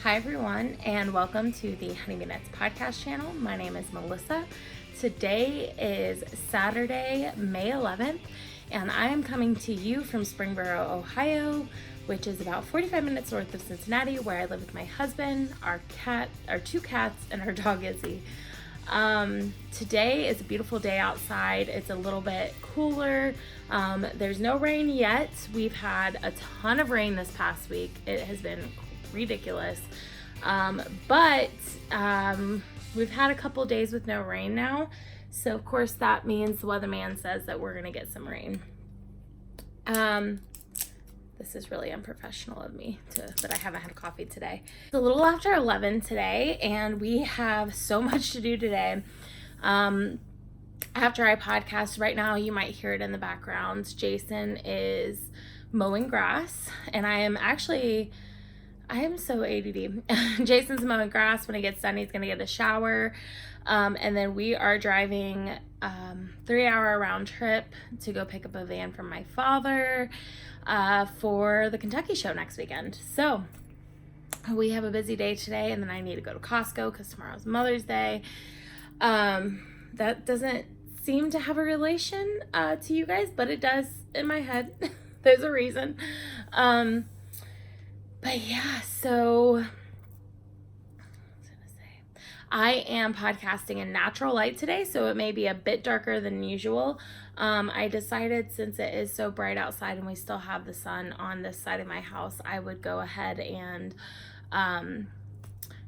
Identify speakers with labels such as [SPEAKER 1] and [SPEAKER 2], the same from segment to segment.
[SPEAKER 1] Hi everyone, and welcome to the Honeybee Nuts podcast channel. My name is Melissa. Today is Saturday, May 11th, and I am coming to you from Springboro, Ohio, which is about 45 minutes north of Cincinnati, where I live with my husband, our two cats, and our dog Izzy. Today is a beautiful day outside. It's a little bit cooler. There's no rain yet. We've had a ton of rain this past week. It has been ridiculous. But we've had a couple days with no rain now. So of course that means the weatherman says that we're gonna get some rain. This is really unprofessional of me but I haven't had coffee today. It's a little after 11 today and we have so much to do today. After I podcast right now, you might hear it in the background. Jason is mowing grass and I am so ADD. Jason's mowing grass. When he gets done, he's going to get a shower. And then we are driving 3-hour round trip to go pick up a van from my father for the Kentucky show next weekend. So we have a busy day today, and then I need to go to Costco because tomorrow's Mother's Day. That doesn't seem to have a relation to you guys, but it does in my head. There's a reason. But yeah, so what was I gonna say? I am podcasting in natural light today, so it may be a bit darker than usual. I decided since it is so bright outside and we still have the sun on this side of my house, I would go ahead and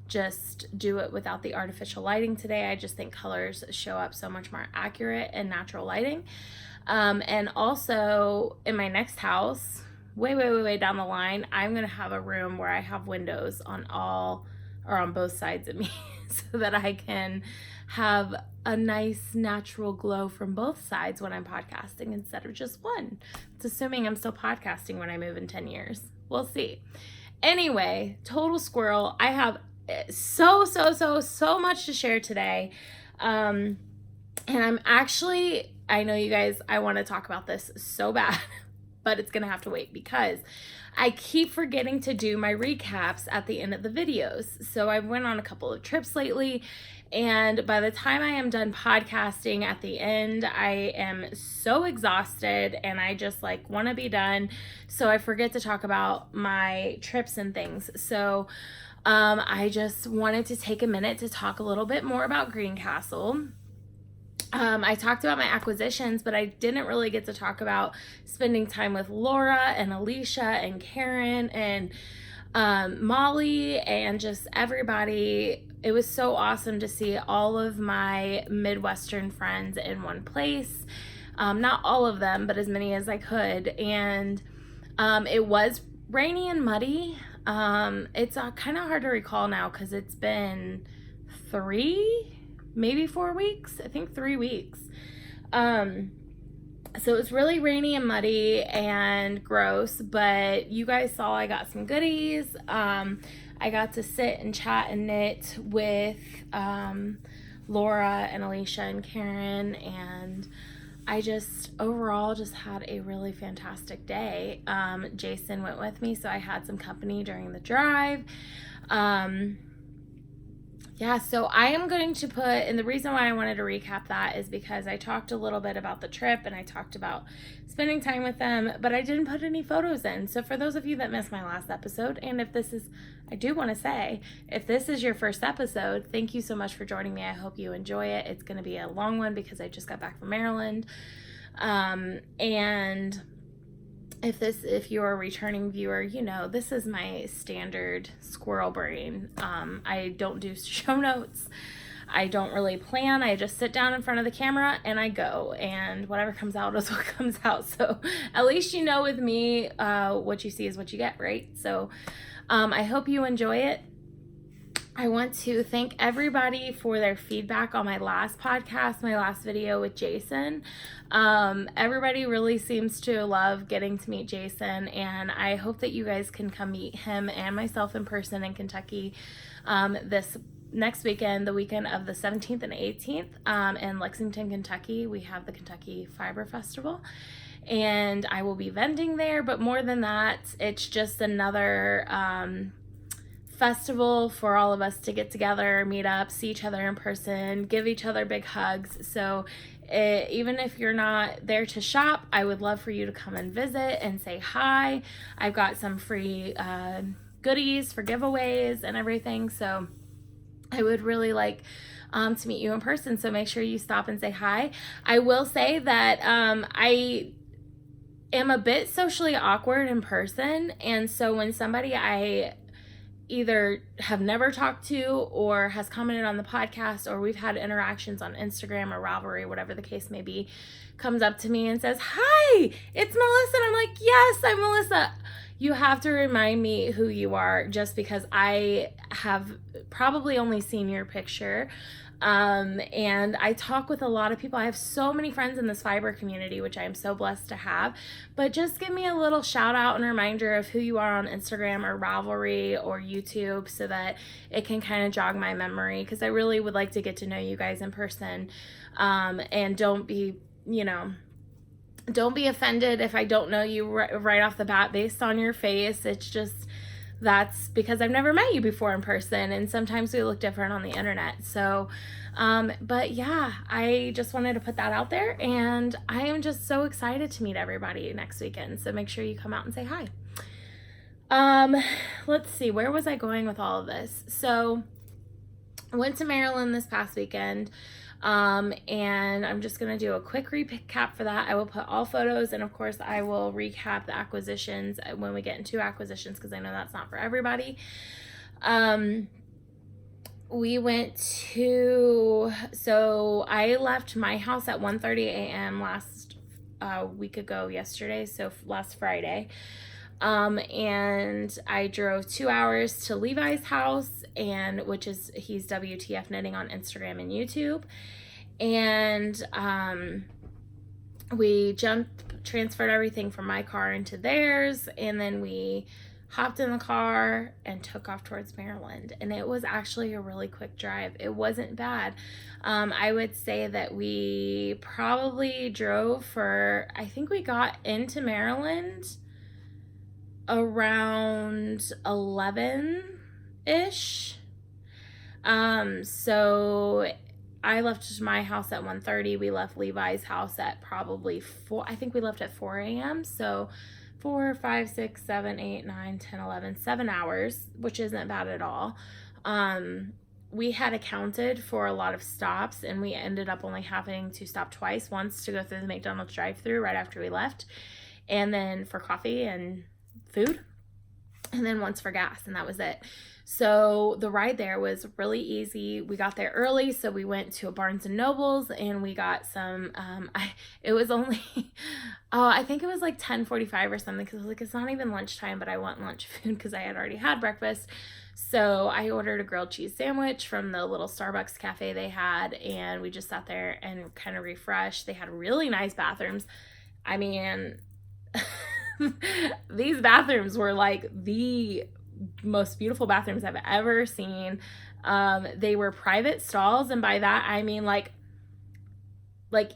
[SPEAKER 1] just do it without the artificial lighting today. I just think colors show up so much more accurate in natural lighting. And also in my next house, way down the line, I'm gonna have a room where I have windows on both sides of me so that I can have a nice natural glow from both sides when I'm podcasting instead of just one. It's assuming I'm still podcasting when I move in 10 years. We'll see. Anyway, total squirrel. I have so much to share today. And I know you guys, I want to talk about this so bad. But it's gonna have to wait because I keep forgetting to do my recaps at the end of the videos. So I went on a couple of trips lately, and by the time I am done podcasting at the end, I am so exhausted and I just want to be done. So I forget to talk about my trips and things. So I just wanted to take a minute to talk a little bit more about Greencastle. I talked about my acquisitions, but I didn't really get to talk about spending time with Laura and Alicia and Karen and Molly and just everybody. It was so awesome to see all of my Midwestern friends in one place. Not all of them, but as many as I could. And it was rainy and muddy. It's kind of hard to recall now because it's been maybe 4 weeks. I think 3 weeks. So it's really rainy and muddy and gross, but you guys saw I got some goodies. I got to sit and chat and knit with Laura and Alicia and Karen, and I overall had a really fantastic day. Jason went with me, so I had some company during the drive. Yeah, so I am going to and the reason why I wanted to recap that is because I talked a little bit about the trip and I talked about spending time with them, but I didn't put any photos in. So for those of you that missed my last episode, and I do want to say, if this is your first episode, thank you so much for joining me. I hope you enjoy it. It's going to be a long one because I just got back from Maryland. And if you're a returning viewer, this is my standard squirrel brain. I don't do show notes. I don't really plan. I just sit down in front of the camera and I go, and whatever comes out is what comes out. So at least with me, what you see is what you get, right? So I hope you enjoy it. I want to thank everybody for their feedback on my last podcast, my last video with Jason. Everybody really seems to love getting to meet Jason, and I hope that you guys can come meet him and myself in person in Kentucky this next weekend, the weekend of the 17th and 18th in Lexington, Kentucky. We have the Kentucky Fiber Festival, and I will be vending there. But more than that, it's just another festival for all of us to get together, meet up, see each other in person, give each other big hugs. So even if you're not there to shop, I would love for you to come and visit and say hi. I've got some free goodies for giveaways and everything. So I would really like to meet you in person. So make sure you stop and say hi. I will say that I am a bit socially awkward in person. And so when somebody I either have never talked to or has commented on the podcast, or we've had interactions on Instagram or Revelry, whatever the case may be, comes up to me and says, "Hi, it's Melissa." And I'm like, "Yes, I'm Melissa." You have to remind me who you are, just because I have probably only seen your picture. And I talk with a lot of people. I have so many friends in this fiber community, which I am so blessed to have. But just give me a little shout out and reminder of who you are on Instagram or Revelry or YouTube, so that it can kind of jog my memory, because I really would like to get to know you guys in person. And don't be offended if I don't know you right off the bat based on your face. It's just, that's because I've never met you before in person, and sometimes we look different on the internet. So, but yeah, I just wanted to put that out there, and I am just so excited to meet everybody next weekend. So make sure you come out and say hi. Let's see, where was I going with all of this? So I went to Maryland this past weekend. And I'm just going to do a quick recap for that. I will put all photos, and of course I will recap the acquisitions when we get into acquisitions, because I know that's not for everybody. So I left my house at 1:30 a.m. last week ago yesterday, so last Friday. And I drove 2 hours to Levi's house, he's WTF Knitting on Instagram and YouTube. And we transferred everything from my car into theirs, and then we hopped in the car and took off towards Maryland. And it was actually a really quick drive. It wasn't bad. I would say that we probably drove I think we got into Maryland around 11-ish. So I left my house at 1:30. We left Levi's house at probably 4. I think we left at 4 a.m. So 4, 5, 6, 7, 8, 9, 10, 11, 7 hours, which isn't bad at all. We had accounted for a lot of stops, and we ended up only having to stop twice. Once to go through the McDonald's drive-thru right after we left, and then for coffee and food, and then once for gas, and that was it. So the ride there was really easy. We got there early, so we went to a Barnes & Noble's, and we got some, it was only, I think it was like 10:45 or something, because I was like, it's not even lunchtime, but I want lunch food because I had already had breakfast. So I ordered a grilled cheese sandwich from the little Starbucks cafe they had, and we just sat there and kind of refreshed. They had really nice bathrooms. I mean, these bathrooms were like the most beautiful bathrooms I've ever seen. They were private stalls, and by that I mean like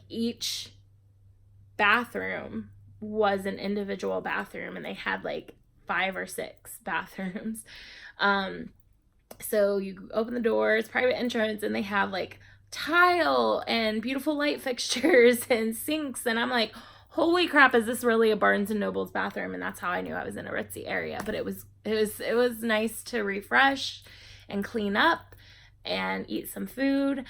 [SPEAKER 1] each bathroom was an individual bathroom, and they had like 5 or 6 bathrooms. So you open the doors, private entrance, and they have like tile and beautiful light fixtures and sinks, and I'm like, holy crap, is this really a Barnes & Noble's bathroom? And that's how I knew I was in a ritzy area. But it was nice to refresh and clean up and eat some food.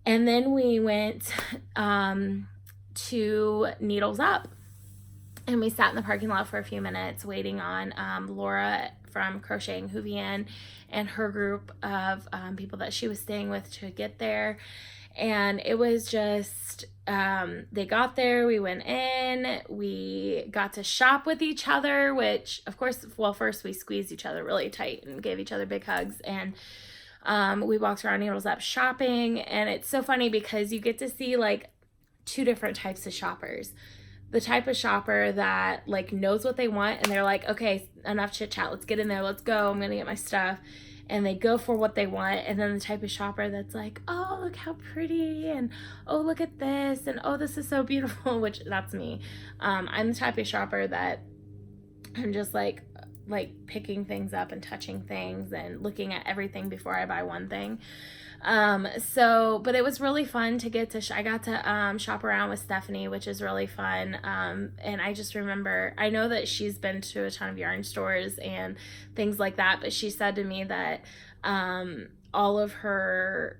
[SPEAKER 1] And then we went to Needles Up, and we sat in the parking lot for a few minutes waiting on Laura from Crocheting Houvienne and her group of people that she was staying with to get there. And it was just, they got there, we went in, we got to shop with each other, which of course, well, first we squeezed each other really tight and gave each other big hugs. And we walked around Needles Up shopping. And it's so funny because you get to see like 2 different types of shoppers. The type of shopper that like knows what they want, and they're like, okay, enough chit chat, let's get in there, let's go, I'm gonna get my stuff. And they go for what they want. And then the type of shopper that's like, oh, look how pretty, and oh, look at this, and oh, this is so beautiful, which that's me. I'm the type of shopper that I'm just like, like picking things up and touching things and looking at everything before I buy one thing. But it was really fun to get to, I got to shop around with Stephanie, which is really fun. And I just remember, I know that she's been to a ton of yarn stores and things like that, but she said to me that all of her,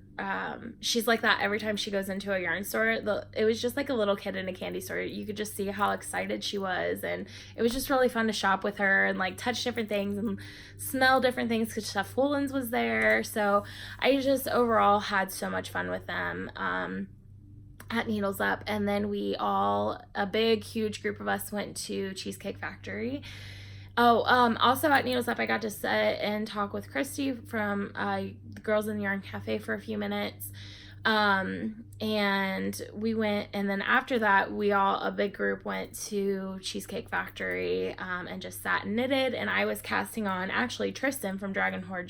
[SPEAKER 1] she's like that every time she goes into a yarn store. It was just like a little kid in a candy store. You could just see how excited she was, and it was just really fun to shop with her and like touch different things and smell different things because Chef Woolens was there. So I just overall had so much fun with them at Needles Up. And then a big huge group of us went to Cheesecake Factory. Also at Needles Up, I got to sit and talk with Christy from the Girls in the Yarn Cafe for a few minutes. And we went, and then after that, a big group went to Cheesecake Factory and just sat and knitted. And I was casting on, actually, Tristan from Dragon Horde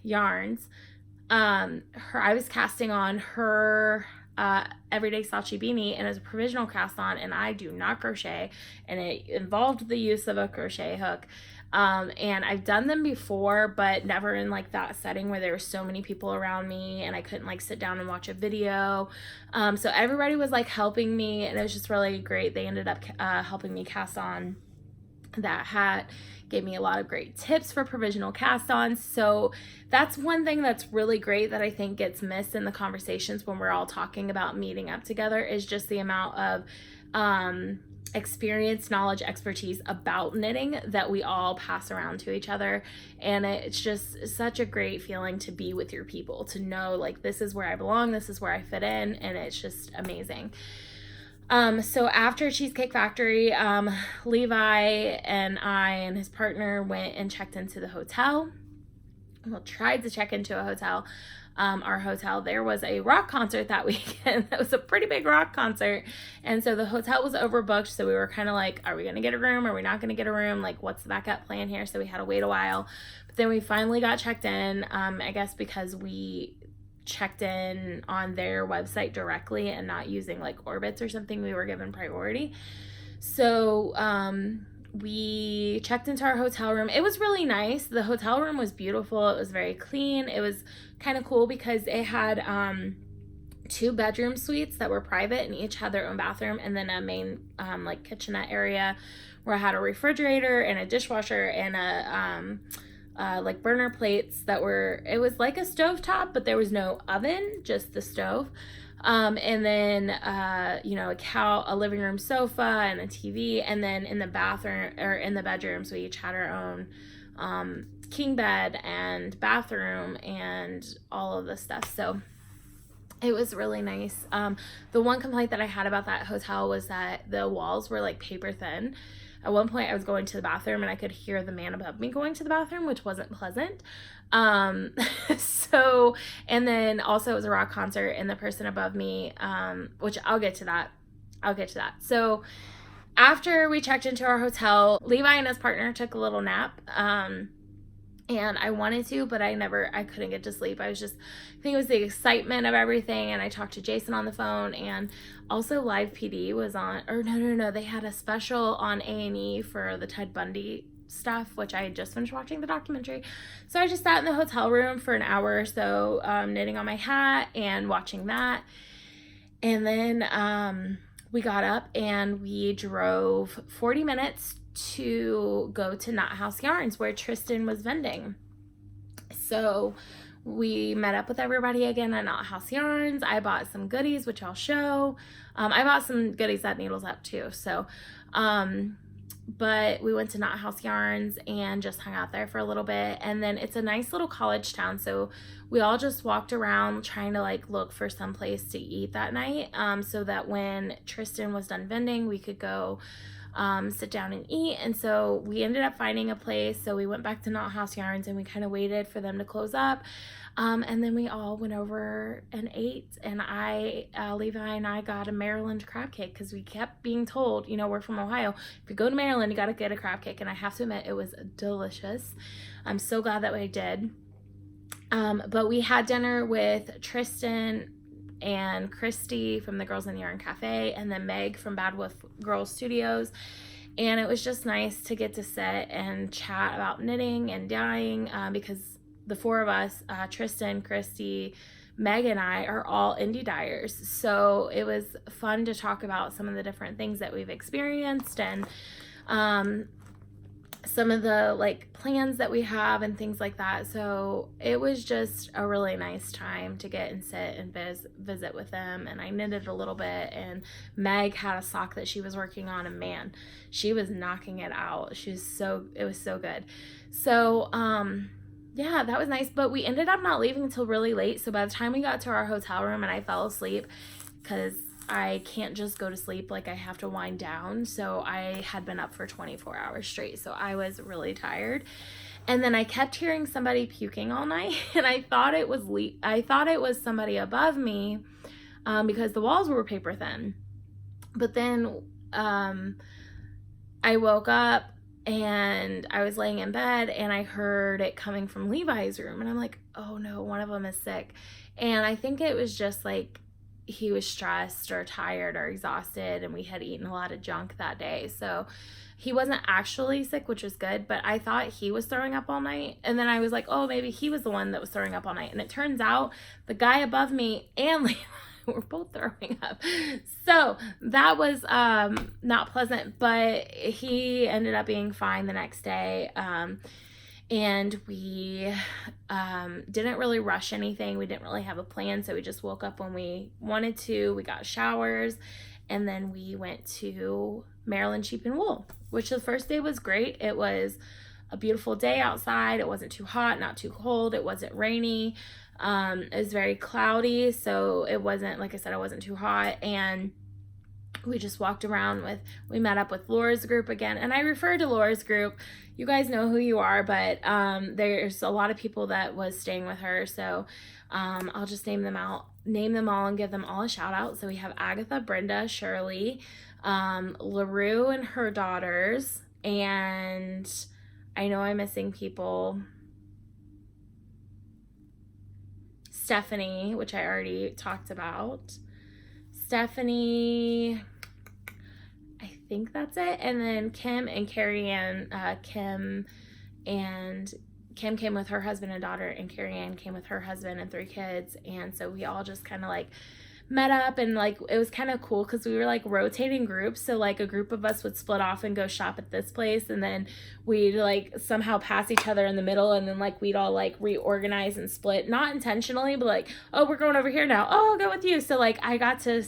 [SPEAKER 1] Yarns. I was casting on her Everyday Slouchy Beanie, and it was a provisional cast on, and I do not crochet, and it involved the use of a crochet hook. And I've done them before, but never in like that setting where there were so many people around me and I couldn't like sit down and watch a video. So everybody was like helping me, and it was just really great. They ended up helping me cast on that hat, gave me a lot of great tips for provisional cast-ons. So that's one thing that's really great that I think gets missed in the conversations when we're all talking about meeting up together, is just the amount of experience, knowledge, expertise about knitting that we all pass around to each other. And it's just such a great feeling to be with your people, to know like this is where I belong, this is where I fit in, and it's just amazing. So after Cheesecake Factory, Levi and I and his partner went and checked into the hotel. Well, tried to check into a hotel. Our hotel, there was a rock concert that weekend. That was a pretty big rock concert. And so the hotel was overbooked. So we were kind of like, are we going to get a room? Are we not going to get a room? Like, what's the backup plan here? So we had to wait a while. But then we finally got checked in, I guess because we checked in on their website directly and not using like Orbitz or something. We were given priority. So we checked into our hotel room. It was really nice. The hotel room was beautiful. It was very clean. It was kind of cool because it had 2 bedroom suites that were private and each had their own bathroom, and then a main like kitchenette area where I had a refrigerator and a dishwasher and a like burner plates it was like a stovetop, but there was no oven, just the stove. And then, a living room sofa and a TV. And then in the bathroom, or in the bedrooms, we each had our own king bed and bathroom and all of the stuff. So it was really nice. The one complaint that I had about that hotel was that the walls were like paper thin. At one point I was going to the bathroom and I could hear the man above me going to the bathroom, which wasn't pleasant. And then also it was a rock concert and the person above me, which I'll get to that. So after we checked into our hotel, Levi and his partner took a little nap. And I wanted to, but I couldn't get to sleep. I think it was the excitement of everything. And I talked to Jason on the phone, and also Live PD was on, or no, they had a special on A&E for the Ted Bundy stuff, which I had just finished watching the documentary. So I just sat in the hotel room for an hour or so, knitting on my hat and watching that. And then, we got up and we drove 40 minutes to go to Knot House Yarns where Tristan was vending. So we met up with everybody again at Knot House Yarns. I bought some goodies, which I'll show. I bought some goodies at Needles Up too. So, but we went to Knot House Yarns and just hung out there for a little bit. And then it's a nice little college town. So we all just walked around trying to like look for some place to eat that night. So that when Tristan was done vending, we could go sit down and eat. And so we ended up finding a place. So we went back to Knot House Yarns and we kind of waited for them to close up. And then we all went over and ate, and Levi and I got a Maryland crab cake because we kept being told, we're from Ohio, if you go to Maryland, you got to get a crab cake. And I have to admit, it was delicious. I'm so glad that we did. But we had dinner with Tristan and Christy from the Girls in the Yarn Cafe, and then Meg from Bad Wolf Girls Studios. And it was just nice to get to sit and chat about knitting and dyeing, because the four of us, Tristan, Christy, Meg, and I are all indie dyers. So it was fun to talk about some of the different things that we've experienced, and some of the like plans that we have and things like that. So it was just a really nice time to get and sit and visit with them. And I knitted a little bit, and Meg had a sock that she was working on, and man, she was knocking it out. It was so good. So yeah, that was nice. But we ended up not leaving until really late. So by the time we got to our hotel room and I fell asleep, because I can't just go to sleep, like I have to wind down. So I had been up for 24 hours straight. So I was really tired. And then I kept hearing somebody puking all night, and I thought it was somebody above me, because the walls were paper thin. But then I woke up and I was laying in bed and I heard it coming from Levi's room, and I'm like, oh no, one of them is sick. And I think it was just like he was stressed or tired or exhausted, and we had eaten a lot of junk that day. So he wasn't actually sick, which was good, but I thought he was throwing up all night. And then I was like, oh, maybe he was the one that was throwing up all night. And it turns out the guy above me and Levi were both throwing up. So that was not pleasant, but he ended up being fine the next day. And we didn't really rush anything. We didn't really have a plan, so we just woke up when we wanted to. We got showers, and then we went to Maryland Sheep and Wool, which the first day was great. It was a beautiful day outside. It wasn't too hot, not too cold. It wasn't rainy. It was very cloudy, so it wasn't, like I said, it wasn't too hot. And we just walked around we met up with Laura's group again. And I refer to Laura's group. You guys know who you are, but there's a lot of people that was staying with her. So I'll just name them all and give them all a shout out. So we have Agatha, Brenda, Shirley, LaRue and her daughters, and I know I'm missing people. Stephanie, which I already talked about. Stephanie, I think that's it. And then Kim and Carrie Ann. Kim came with her husband and daughter, and Carrie Ann came with her husband and 3 kids. And so we all just kind of like met up, and like it was kind of cool because we were like rotating groups. So like a group of us would split off and go shop at this place, and then we'd like somehow pass each other in the middle, and then like we'd all like reorganize and split, not intentionally, but like, oh, we're going over here now, oh, I'll go with you. So like I got to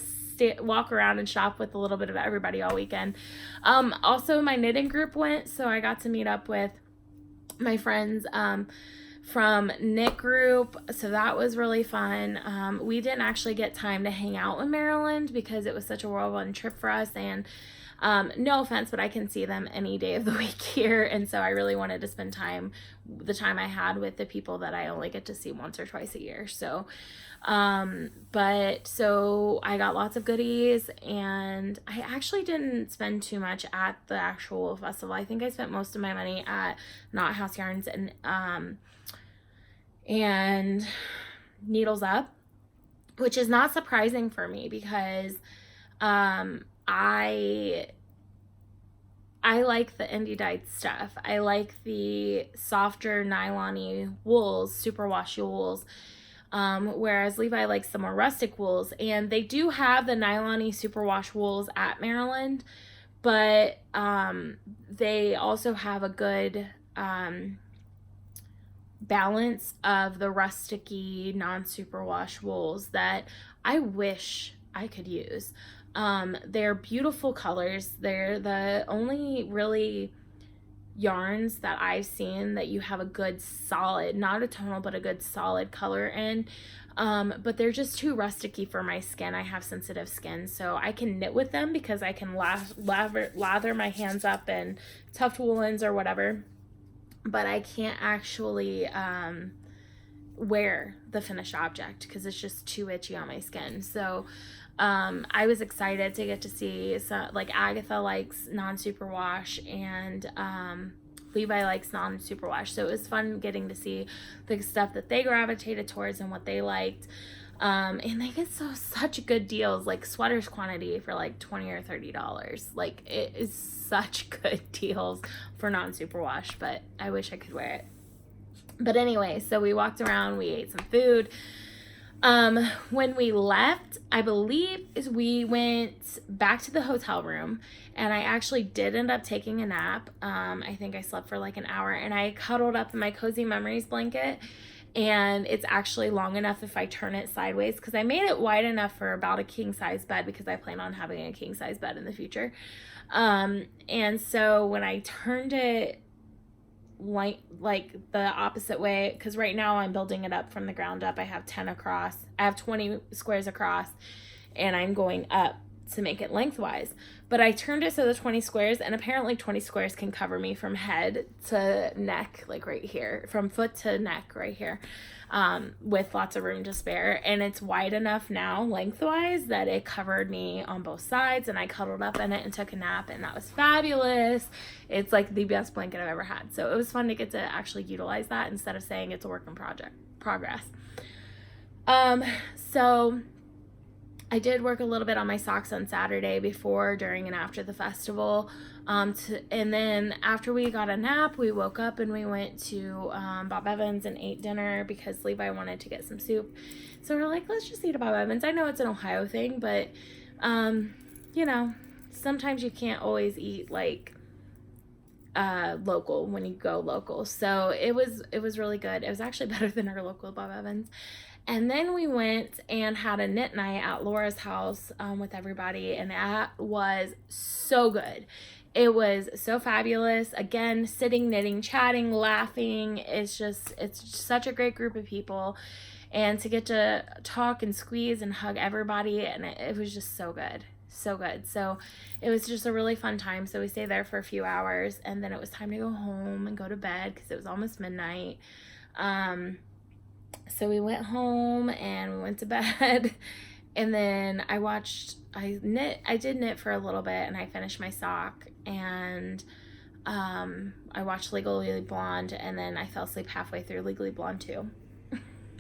[SPEAKER 1] walk around and shop with a little bit of everybody all weekend. Also my knitting group went, so I got to meet up with my friends from knit group, so that was really fun. We didn't actually get time to hang out in Maryland because it was such a whirlwind trip for us, and no offense, but I can see them any day of the week here, and so I really wanted to spend the time I had with the people that I only get to see once or twice a year. So so I got lots of goodies, and I actually didn't spend too much at the actual festival. I think I spent most of my money at Knot House Yarns and Needles Up, which is not surprising for me because I like the indie dyed stuff. I like the softer nylon-y wools, superwash wools, whereas Levi likes the more rustic wools. And they do have the nylon-y superwash wools at Maryland, but they also have a good balance of the rustic-y non-superwash wools that I wish I could use. They're beautiful colors. They're the only really yarns that I've seen that you have a good solid, not a tonal, but a good solid color in. But they're just too rustic-y for my skin. I have sensitive skin, so I can knit with them because I can lather my hands up in tuft woolens or whatever, but I can't actually wear the finished object because it's just too itchy on my skin. So I was excited to get to see like Agatha likes non-superwash, and Levi likes non-superwash, so it was fun getting to see the stuff that they gravitated towards and what they liked. And they get such good deals, like sweaters quantity for like $20 or $30. Like, it is such good deals for non-superwash, but I wish I could wear it. But anyway, so we walked around, we ate some food. When we left, I believe we went back to the hotel room, and I actually did end up taking a nap. I think I slept for like an hour, and I cuddled up in my Cozy Memories blanket, and it's actually long enough if I turn it sideways, because I made it wide enough for about a king size bed, because I plan on having a king size bed in the future. And so when I turned it like the opposite way, because right now I'm building it up from the ground up. I have 10 across, I have 20 squares across, and I'm going up to make it lengthwise. But I turned it so the 20 squares, and apparently 20 squares can cover me from head to neck, like right here, from foot to neck right here, with lots of room to spare. And it's wide enough now lengthwise that it covered me on both sides, and I cuddled up in it and took a nap, and that was fabulous. It's like the best blanket I've ever had. So it was fun to get to actually utilize that instead of saying it's a work in progress. So I did work a little bit on my socks on Saturday before, during, and after the festival. And then after we got a nap, we woke up and we went to Bob Evans and ate dinner, because Levi wanted to get some soup. So we're like, let's just eat at Bob Evans. I know it's an Ohio thing, but, you know, sometimes you can't always eat like local when you go local. So it was really good. It was actually better than our local Bob Evans. And then we went and had a knit night at Laura's house with everybody, and that was so good. It was so fabulous. Again, sitting, knitting, chatting, laughing. It's such a great group of people, and to get to talk and squeeze and hug everybody, and it was just so good. So good. So it was just a really fun time. So we stayed there for a few hours, and then it was time to go home and go to bed, because it was almost midnight. So we went home and we went to bed, and then I did knit for a little bit, and I finished my sock, and I watched Legally Blonde, and then I fell asleep halfway through Legally Blonde 2.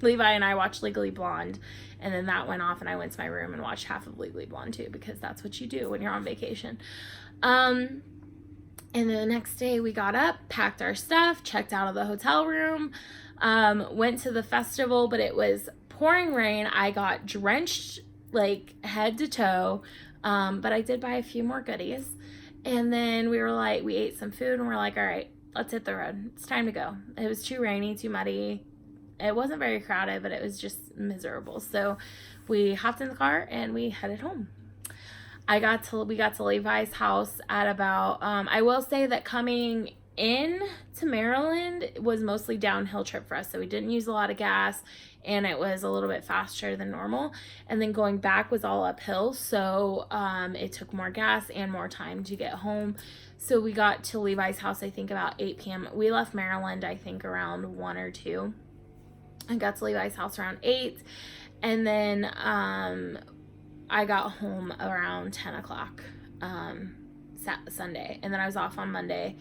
[SPEAKER 1] Levi and I watched Legally Blonde, and then that went off, and I went to my room and watched half of Legally Blonde 2, because that's what you do when you're on vacation. And then the next day we got up, packed our stuff, checked out of the hotel room, went to the festival, but it was pouring rain. I got drenched like head to toe, but I did buy a few more goodies. And then we ate some food, and we're like, all right, let's hit the road. It's time to go. It was too rainy, too muddy. It wasn't very crowded, but it was just miserable. So we hopped in the car and we headed home. We got to Levi's house at about, I will say that coming in to Maryland was mostly downhill trip for us. So we didn't use a lot of gas, and it was a little bit faster than normal. And then going back was all uphill. So it took more gas and more time to get home. So we got to Levi's house, I think about 8 p.m. We left Maryland, I think around 1 or 2. I got to Levi's house around 8. And then I got home around 10 o'clock Sunday, and then I was off on Monday.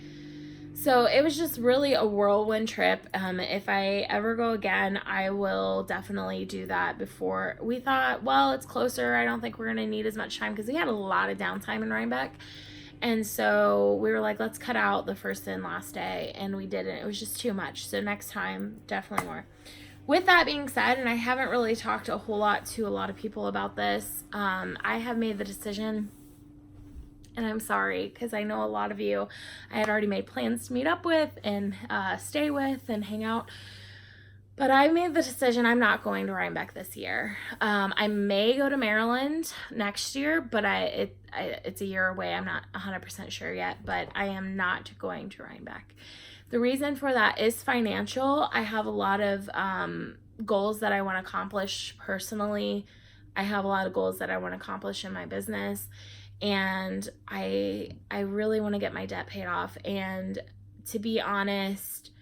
[SPEAKER 1] So it was just really a whirlwind trip. If I ever go again, I will definitely do that. Before we thought, well, it's closer, I don't think we're going to need as much time, because we had a lot of downtime in Rhinebeck. And so we were like, let's cut out the first and last day, and we didn't. It was just too much. So next time, definitely more. With that being said, and I haven't really talked a whole lot to a lot of people about this, I have made the decision, and I'm sorry, because I know a lot of you I had already made plans to meet up with and stay with and hang out, but I made the decision I'm not going to Rhinebeck this year. I may go to Maryland next year, but it's a year away. I'm not 100% sure yet, but I am not going to Rhinebeck. The reason for that is financial. I have a lot of goals that I want to accomplish personally. I have a lot of goals that I want to accomplish in my business, and I really want to get my debt paid off. And to be honest,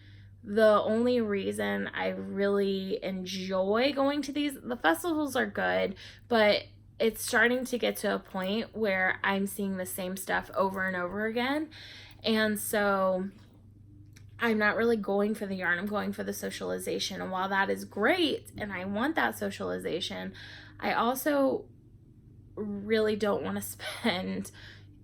[SPEAKER 1] the only reason I really enjoy going to the festivals are good, but it's starting to get to a point where I'm seeing the same stuff over and over again. And so I'm not really going for the yarn. I'm going for the socialization. And while that is great and I want that socialization, I also really don't want to spend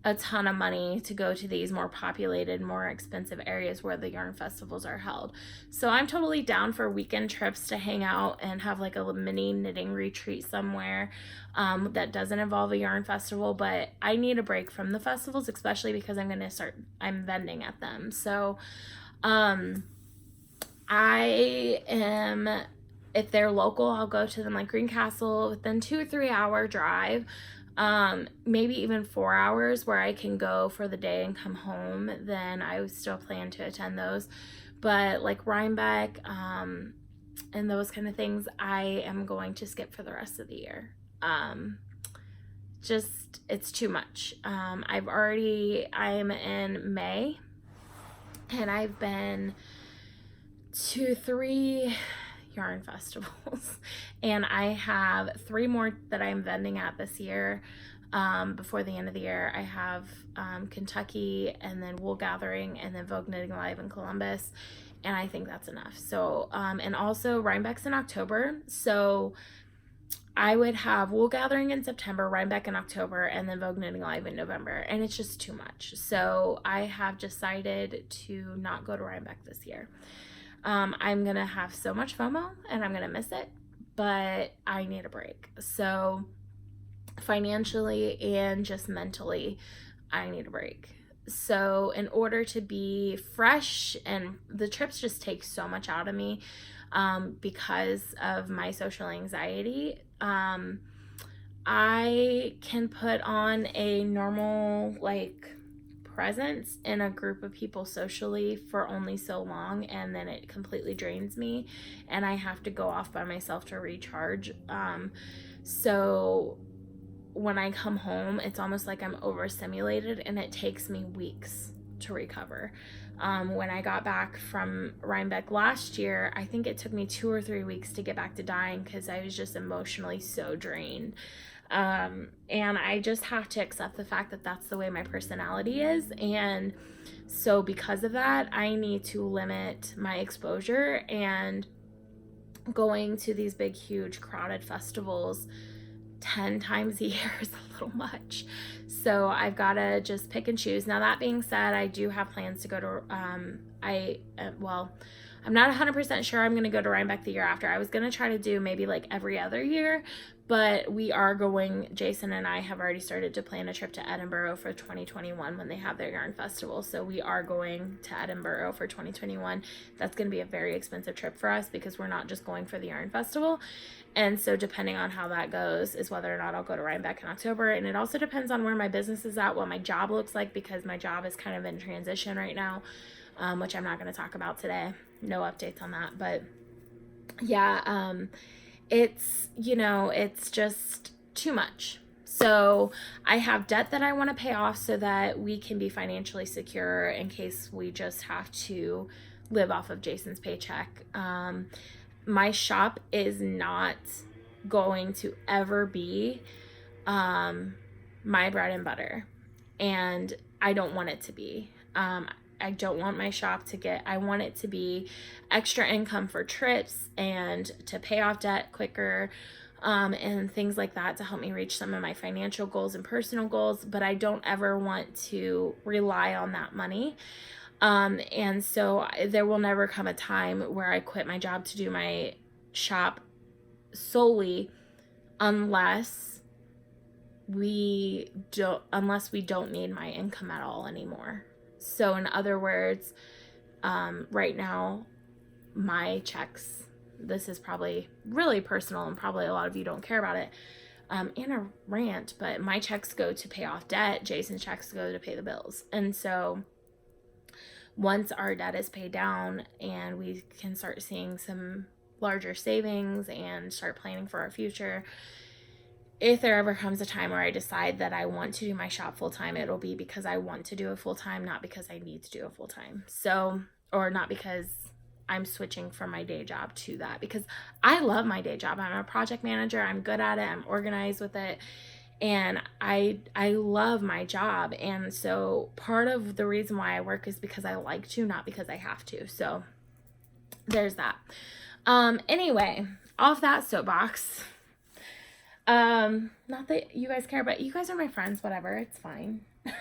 [SPEAKER 1] a ton of money to go to these more populated, more expensive areas where the yarn festivals are held. So I'm totally down for weekend trips to hang out and have like a mini knitting retreat somewhere that doesn't involve a yarn festival, but I need a break from the festivals, especially because I'm vending at them. So I am, if they're local, I'll go to them like Greencastle within 2 or 3 hour drive. Maybe even 4 hours where I can go for the day and come home, then I would still plan to attend those. But like Rhinebeck, and those kind of things, I am going to skip for the rest of the year. Just, it's too much. I'm in May and I've been to 3 yarn festivals and I have 3 more that I'm vending at this year. Before the end of the year, I have Kentucky, and then Wool Gathering, and then Vogue Knitting Live in Columbus, and I think that's enough. So and also Rhinebeck's in October, so I would have Wool Gathering in September, Rhinebeck in October, and then Vogue Knitting Live in November, and it's just too much. So I have decided to not go to Rhinebeck this year. I'm gonna have so much FOMO and I'm gonna miss it, but I need a break. So financially and just mentally, I need a break. So in order to be fresh, and the trips just take so much out of me because of my social anxiety, I can put on a normal like presence in a group of people socially for only so long, and then it completely drains me and I have to go off by myself to recharge. So when I come home, it's almost like I'm overstimulated and it takes me weeks to recover. When I got back from Rhinebeck last year, I think it took me 2 or 3 weeks to get back to dyeing because I was just emotionally so drained. And I just have to accept the fact that that's the way my personality is. And so because of that, I need to limit my exposure, and going to these big, huge, crowded festivals 10 times a year is a little much. So I've got to just pick and choose. Now, that being said, I do have plans to go to, I'm not 100% sure I'm going to go to Rhinebeck the year after. I was going to try to do maybe like every other year, but we are going, Jason and I have already started to plan a trip to Edinburgh for 2021 when they have their yarn festival. So we are going to Edinburgh for 2021. That's going to be a very expensive trip for us because we're not just going for the yarn festival. And so depending on how that goes is whether or not I'll go to Rhinebeck in October. And it also depends on where my business is at, what my job looks like, because my job is kind of in transition right now, which I'm not going to talk about today. No updates on that. But yeah, it's, it's just too much. So I have debt that I want to pay off so that we can be financially secure in case we just have to live off of Jason's paycheck. My shop is not going to ever be my bread and butter, and I don't want it to be. I don't want my shop I want it to be extra income for trips and to pay off debt quicker, and things like that to help me reach some of my financial goals and personal goals, but I don't ever want to rely on that money. And so there will never come a time where I quit my job to do my shop solely unless we don't need my income at all anymore. So in other words, right now, my checks, this is probably really personal and probably a lot of you don't care about it, in a rant, but my checks go to pay off debt. Jason's checks go to pay the bills. And so once our debt is paid down and we can start seeing some larger savings and start planning for our future, if there ever comes a time where I decide that I want to do my shop full-time, it'll be because I want to do it full-time, not because I need to do it full-time. So, or not because I'm switching from my day job to that, because I love my day job. I'm a project manager. I'm good at it. I'm organized with it. And I love my job. And so part of the reason why I work is because I like to, not because I have to. So there's that. Anyway, off that soapbox. Not that you guys care, but you guys are my friends, whatever, it's fine. I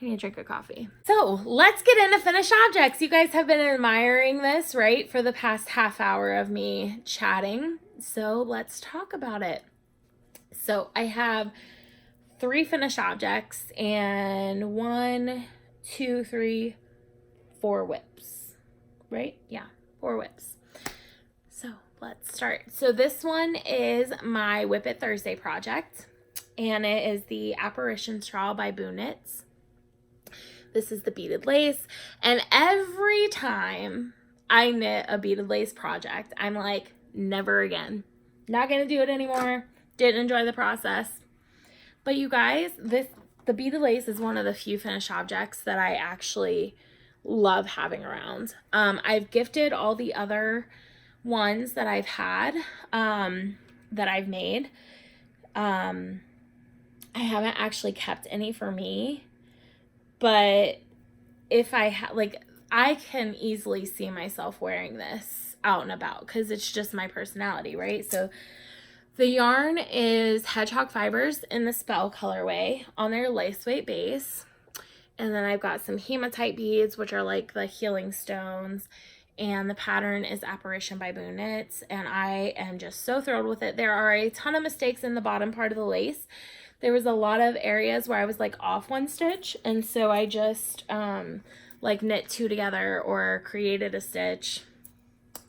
[SPEAKER 1] need to drink a coffee. So let's get into finished objects. You guys have been admiring this, right? For the past half hour of me chatting. So let's talk about it. So I have 3 finished objects and 1, 2, 3, 4 whips, right? Yeah, 4 whips. So let's start. So this one is my Whip It Thursday project, and it is the Apparition Straw by Boo Knits. This is the beaded lace, and every time I knit a beaded lace project, I'm like, never again. Not gonna do it anymore. Didn't enjoy the process. But you guys, the beaded lace is one of the few finished objects that I actually love having around. I've gifted all the other ones that I've had, that I've made. I haven't actually kept any for me, but if I I can easily see myself wearing this out and about because it's just my personality, right? So the yarn is Hedgehog Fibers in the Spell colorway on their lace weight base. And then I've got some hematite beads, which are like the healing stones. And the pattern is Apparition by Boo Knits, and I am just so thrilled with it. There are a ton of mistakes in the bottom part of the lace. There was a lot of areas where I was like off 1 stitch, and so I just like knit 2 together or created a stitch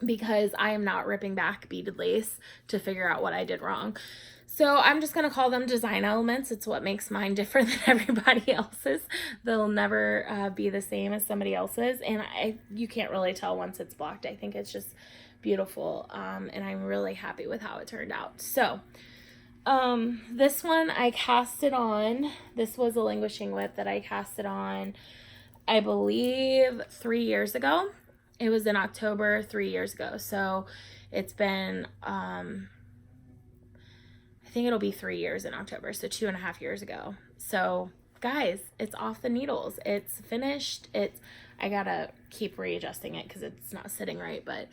[SPEAKER 1] because I am not ripping back beaded lace to figure out what I did wrong. So I'm just going to call them design elements. It's what makes mine different than everybody else's. They'll never be the same as somebody else's. And you can't really tell once it's blocked. I think it's just beautiful. And I'm really happy with how it turned out. So this one I cast it on. This was a languishing whip that I cast it on, I believe 3 years ago. It was in October 3 years ago. So it's been... I think it'll be 3 years in October, so 2.5 years ago. So guys, it's off the needles. It's finished. I gotta keep readjusting it because it's not sitting right, but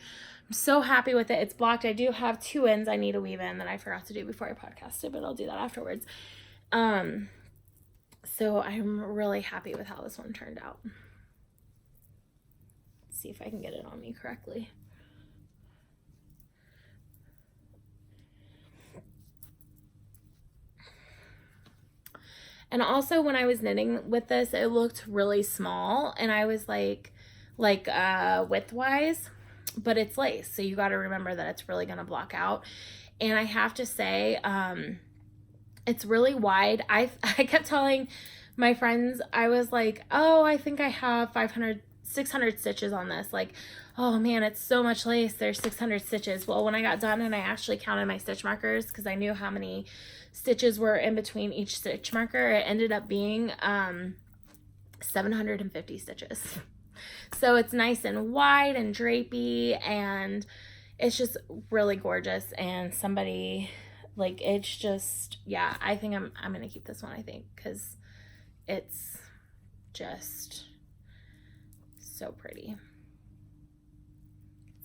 [SPEAKER 1] I'm so happy with it. It's blocked. I do have 2 ends I need to weave in that I forgot to do before I podcasted, but I'll do that afterwards. So I'm really happy with how this one turned out. Let's see if I can get it on me correctly. And also when I was knitting with this, it looked really small, and I was like width-wise, but it's lace, so you got to remember that it's really going to block out. And I have to say, it's really wide. I kept telling my friends, I was like, oh, I think I have 600 stitches on this. Like, oh man, it's so much lace. There's 600 stitches. Well, when I got done and I actually counted my stitch markers, because I knew how many stitches were in between each stitch marker, it ended up being 750 stitches. So it's nice and wide and drapey, and it's just really gorgeous. And somebody, like, it's just, yeah, I think I'm gonna keep this one, I think, because it's just so pretty.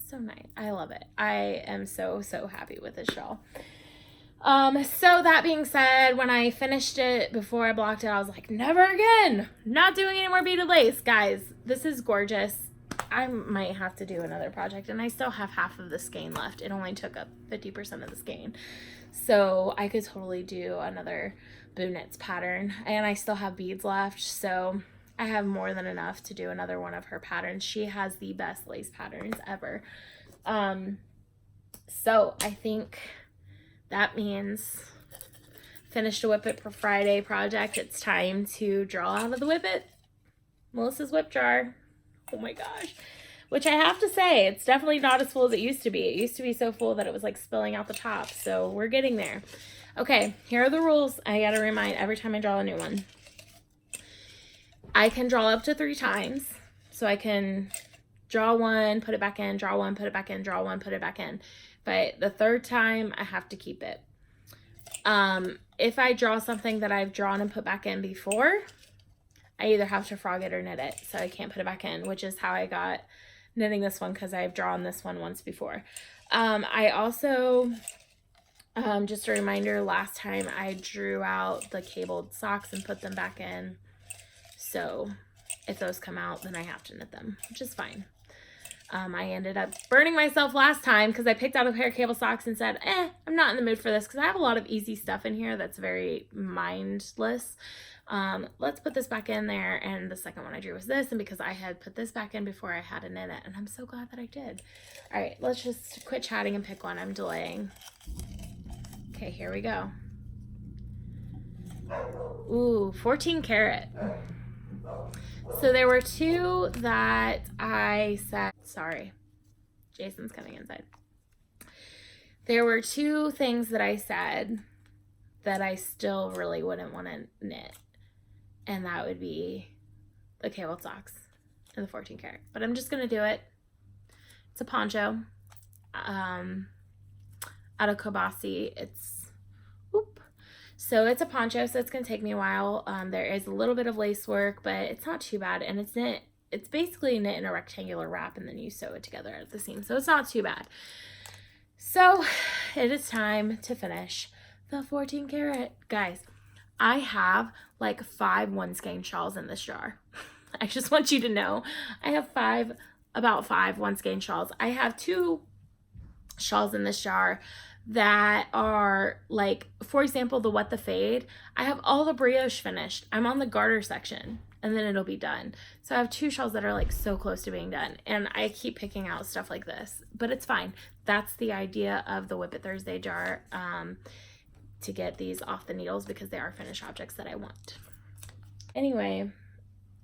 [SPEAKER 1] So nice. I love it. I am so happy with this shawl. So that being said, when I finished it, before I blocked it, I was like, never again, not doing any more beaded lace. Guys, this is gorgeous. I might have to do another project, and I still have half of the skein left. It only took up 50% of the skein. So I could totally do another Boo Knits pattern, and I still have beads left. So I have more than enough to do another one of her patterns. She has the best lace patterns ever. So I think that means finished a Whip It for Friday project. It's time to draw out of the Whip It Melissa's whip jar. Oh my gosh. Which I have to say, it's definitely not as full as it used to be. It used to be so full that it was like spilling out the top. So we're getting there. Okay, here are the rules. I gotta remind every time I draw a new one. I can draw up to 3 times. So I can draw one, put it back in, draw one, put it back in, draw one, put it back in. But the 3rd time, I have to keep it. If I draw something that I've drawn and put back in before, I either have to frog it or knit it, so I can't put it back in, which is how I got knitting this one, because I've drawn this one once before. I also, just a reminder, last time I drew out the cabled socks and put them back in, so if those come out, then I have to knit them, which is fine. I ended up burning myself last time because I picked out a pair of cable socks and said, I'm not in the mood for this, because I have a lot of easy stuff in here that's very mindless. Let's put this back in there. And the second one I drew was this, and because I had put this back in before, I had to knit it, and I'm so glad that I did. All right, let's just quit chatting and pick one. I'm delaying. Okay, here we go. Ooh, 14 karat. So there were two that I said, sorry, Jason's coming inside. There were two things that I said that I still really wouldn't want to knit. And that would be the cable socks and the 14 karat. But I'm just going to do it. It's a poncho out of Kobasi. So it's a poncho, so it's going to take me a while. There is a little bit of lace work, but it's not too bad. And it's basically knit in a rectangular wrap, and then you sew it together at the seam. So it's not too bad. So it is time to finish the 14 karat. Guys, I have like 5 one skein shawls in this jar. I just want you to know I have about 5 one skein shawls. I have 2 shawls in this jar that are like, for example, the What the Fade. I have all the brioche finished. I'm on the garter section, and then it'll be done. So I have 2 shawls that are like so close to being done, and I keep picking out stuff like this, but it's fine. That's the idea of the Whip It Thursday jar, to get these off the needles, because they are finished objects that I want. Anyway,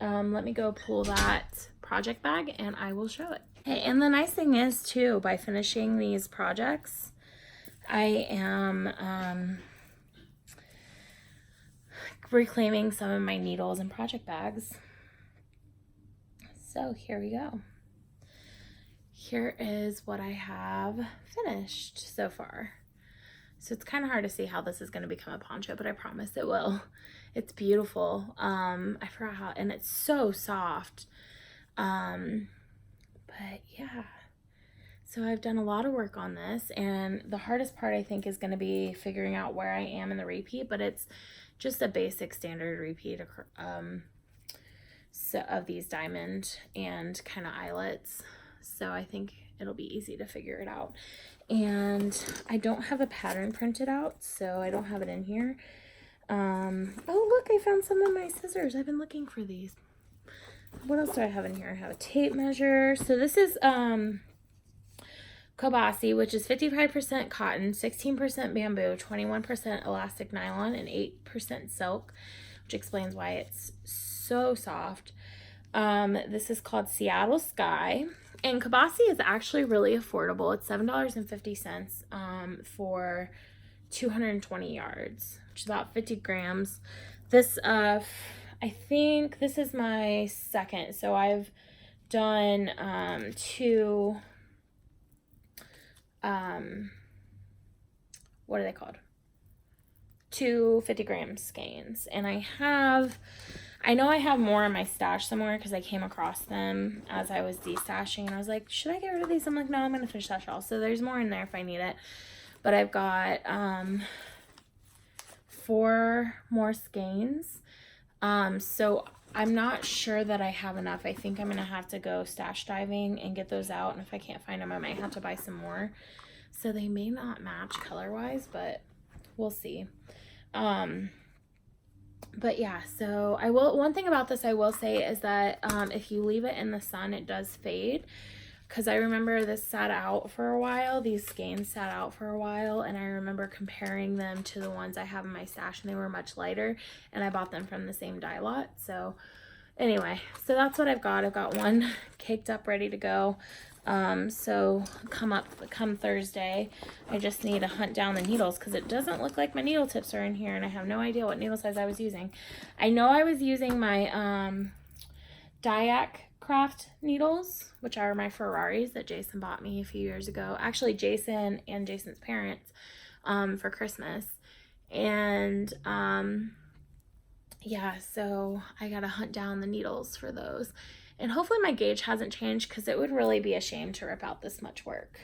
[SPEAKER 1] let me go pull that project bag and I will show it. Okay, and the nice thing is too, by finishing these projects, I am reclaiming some of my needles and project bags. So here we go. Here is what I have finished so far. So it's kind of hard to see how this is going to become a poncho, but I promise it will. It's beautiful. I forgot how, and it's so soft. But yeah. So I've done a lot of work on this, and the hardest part I think is going to be figuring out where I am in the repeat, but it's just a basic standard repeat of these diamond and kind of eyelets. So I think it'll be easy to figure it out. And I don't have a pattern printed out, so I don't have it in here. Oh look, I found some of my scissors. I've been looking for these. What else do I have in here? I have a tape measure. So this is Kobasi, which is 55% cotton, 16% bamboo, 21% elastic nylon, and 8% silk, which explains why it's so soft. This is called Seattle Sky, and Kobasi is actually really affordable. It's $7.50 for 220 yards, which is about 50 grams. This, I think this is my second, so I've done 2, what are they called? 2 50-gram skeins, and I know I have more in my stash somewhere because I came across them as I was destashing, and I was like, should I get rid of these? I'm like, no, I'm going to finish that shawl. So there's more in there if I need it. But I've got 4 more skeins. So I'm not sure that I have enough. I think I'm going to have to go stash diving and get those out. And if I can't find them, I might have to buy some more. So they may not match color-wise, but we'll see. But yeah, so one thing about this I will say is that if you leave it in the sun, it does fade. Because I remember this sat out for a while. These skeins sat out for a while. And I remember comparing them to the ones I have in my stash. And they were much lighter. And I bought them from the same dye lot. So anyway, so that's what I've got. I've got one caked up, ready to go. So come Thursday, I just need to hunt down the needles because it doesn't look like my needle tips are in here. And I have no idea what needle size I was using. I know I was using my Diac craft needles, which are my Ferraris that Jason bought me a few years ago. Actually, Jason and Jason's parents for Christmas. And yeah, so I gotta hunt down the needles for those. And hopefully my gauge hasn't changed, because it would really be a shame to rip out this much work.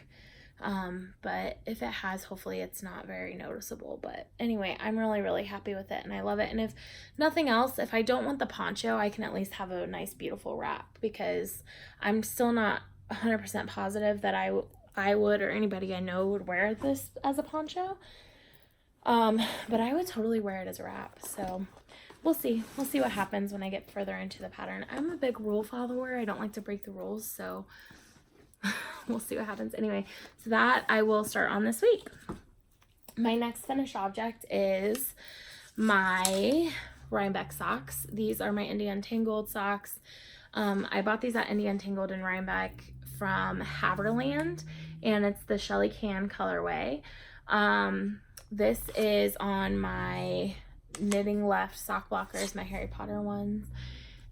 [SPEAKER 1] But if it has, hopefully it's not very noticeable. But anyway, I'm really, really happy with it, and I love it. And if nothing else, if I don't want the poncho, I can at least have a nice, beautiful wrap, because I'm still not 100% positive that I would, or anybody I know would, wear this as a poncho. But I would totally wear it as a wrap. So we'll see. We'll see what happens when I get further into the pattern. I'm a big rule follower. I don't like to break the rules, so we'll see what happens. Anyway, so that I will start on this week. My next finished object is my Rhinebeck socks. These are my Indie Untangled socks. I bought these at Indie Untangled in Rhinebeck from Haverland, and it's the Shelly Can colorway. This is on my Knitting Left sock blockers, my Harry Potter ones.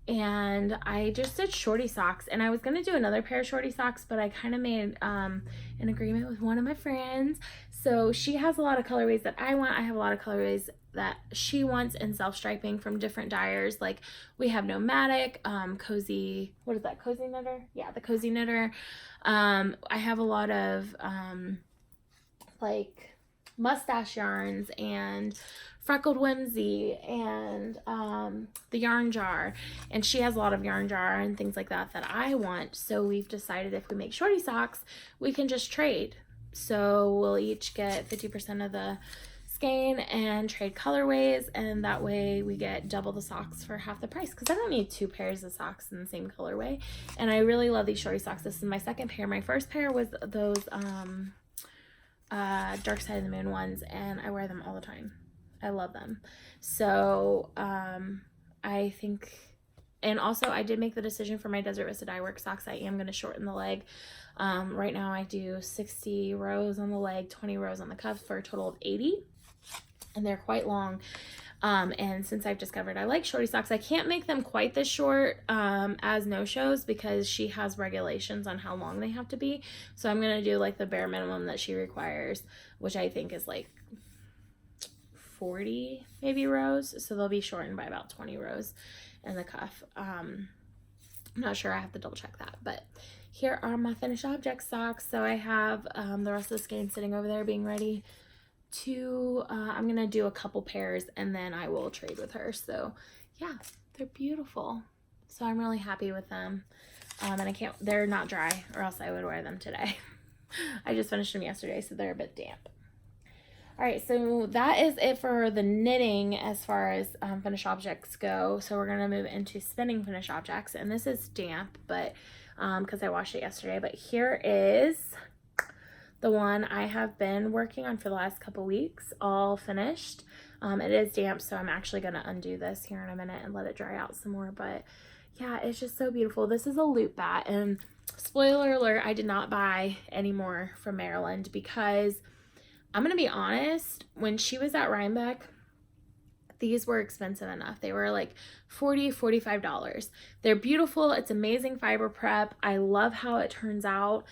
[SPEAKER 1] And I just did shorty socks, and I was going to do another pair of shorty socks, but I kind of made an agreement with one of my friends. So she has a lot of colorways that I want. I have a lot of colorways that she wants in self-striping from different dyers. Like we have Nomadic, Cozy, what is that, Cozy Knitter? Yeah, the Cozy Knitter. I have a lot of like mustache yarns and Freckled Whimsy and the Yarn Jar, and she has a lot of Yarn Jar and things like that that I want. So we've decided if we make shorty socks, we can just trade. So we'll each get 50% of the skein and trade colorways, and that way we get double the socks for half the price, because I don't need 2 pairs of socks in the same colorway. And I really love these shorty socks. This is my second pair. My first pair was those Dark Side of the Moon ones, and I wear them all the time. I love them. So I think, and also I did make the decision for my Desert Vista Dye Works socks, I am going to shorten the leg. Right now I do 60 rows on the leg, 20 rows on the cuff, for a total of 80, and they're quite long. And since I've discovered I like shorty socks, I can't make them quite this short as no-shows, because she has regulations on how long they have to be. So I'm going to do like the bare minimum that she requires, which I think is like 40 maybe rows. So they'll be shortened by about 20 rows in the cuff. I'm not sure, I have to double check that. But here are my finished object socks. So I have the rest of the skein sitting over there being ready to, I'm gonna do a couple pairs and then I will trade with her. So yeah, they're beautiful. So I'm really happy with them. And they're not dry, or else I would wear them today. I just finished them yesterday, so they're a bit damp. All right, so that is it for the knitting as far as finished objects go. So we're gonna move into spinning finished objects, and this is damp, but because I washed it yesterday. But here is the one I have been working on for the last couple weeks, all finished. It is damp, so I'm actually gonna undo this here in a minute and let it dry out some more. But yeah, it's just so beautiful. This is a loop bat, and spoiler alert, I did not buy any more from Maryland, because I'm gonna be honest, when she was at Rhinebeck, these were expensive enough. They were like $40, $45. They're beautiful. It's amazing fiber prep. I love how it turns out,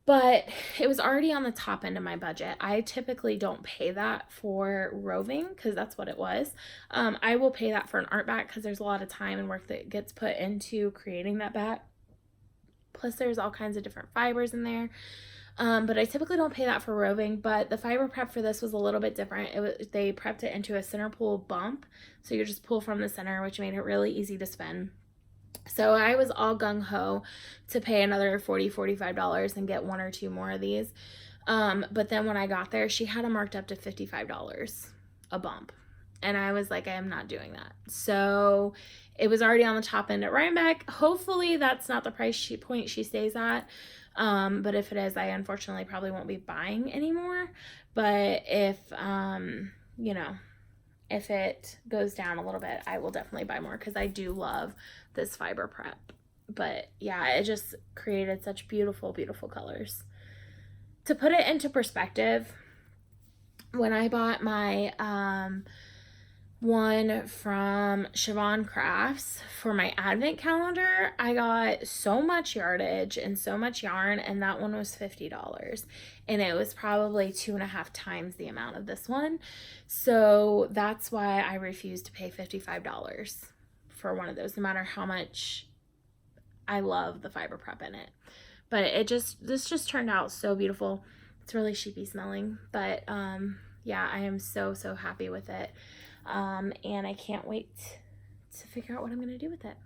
[SPEAKER 1] but it was already on the top end of my budget. I typically don't pay that for roving, because that's what it was. I will pay that for an art bat, because there's a lot of time and work that gets put into creating that bat. Plus there's all kinds of different fibers in there. But I typically don't pay that for roving. But the fiber prep for this was a little bit different. They prepped it into a center pull bump, so you just pull from the center, which made it really easy to spin. So I was all gung-ho to pay another $40, $45 and get 1 or 2 more of these. But then when I got there, she had them marked up to $55 a bump. And I was like, I am not doing that. So it was already on the top end at Rhinebeck. Hopefully that's not the price point she stays at. But if it is, I unfortunately probably won't be buying anymore. But if, you know, if it goes down a little bit, I will definitely buy more, because I do love this fiber prep. But yeah, it just created such beautiful, beautiful colors. To put it into perspective, when I bought my one from Siobhan Crafts for my advent calendar. I got so much yardage and so much yarn, and that one was $50, and it was probably 2.5 times the amount of this one. So that's why I refused to pay $55 for one of those, no matter how much I love the fiber prep in it. But this just turned out so beautiful. It's really sheepy smelling, but yeah, I am so happy with it. And I can't wait to figure out what I'm going to do with it.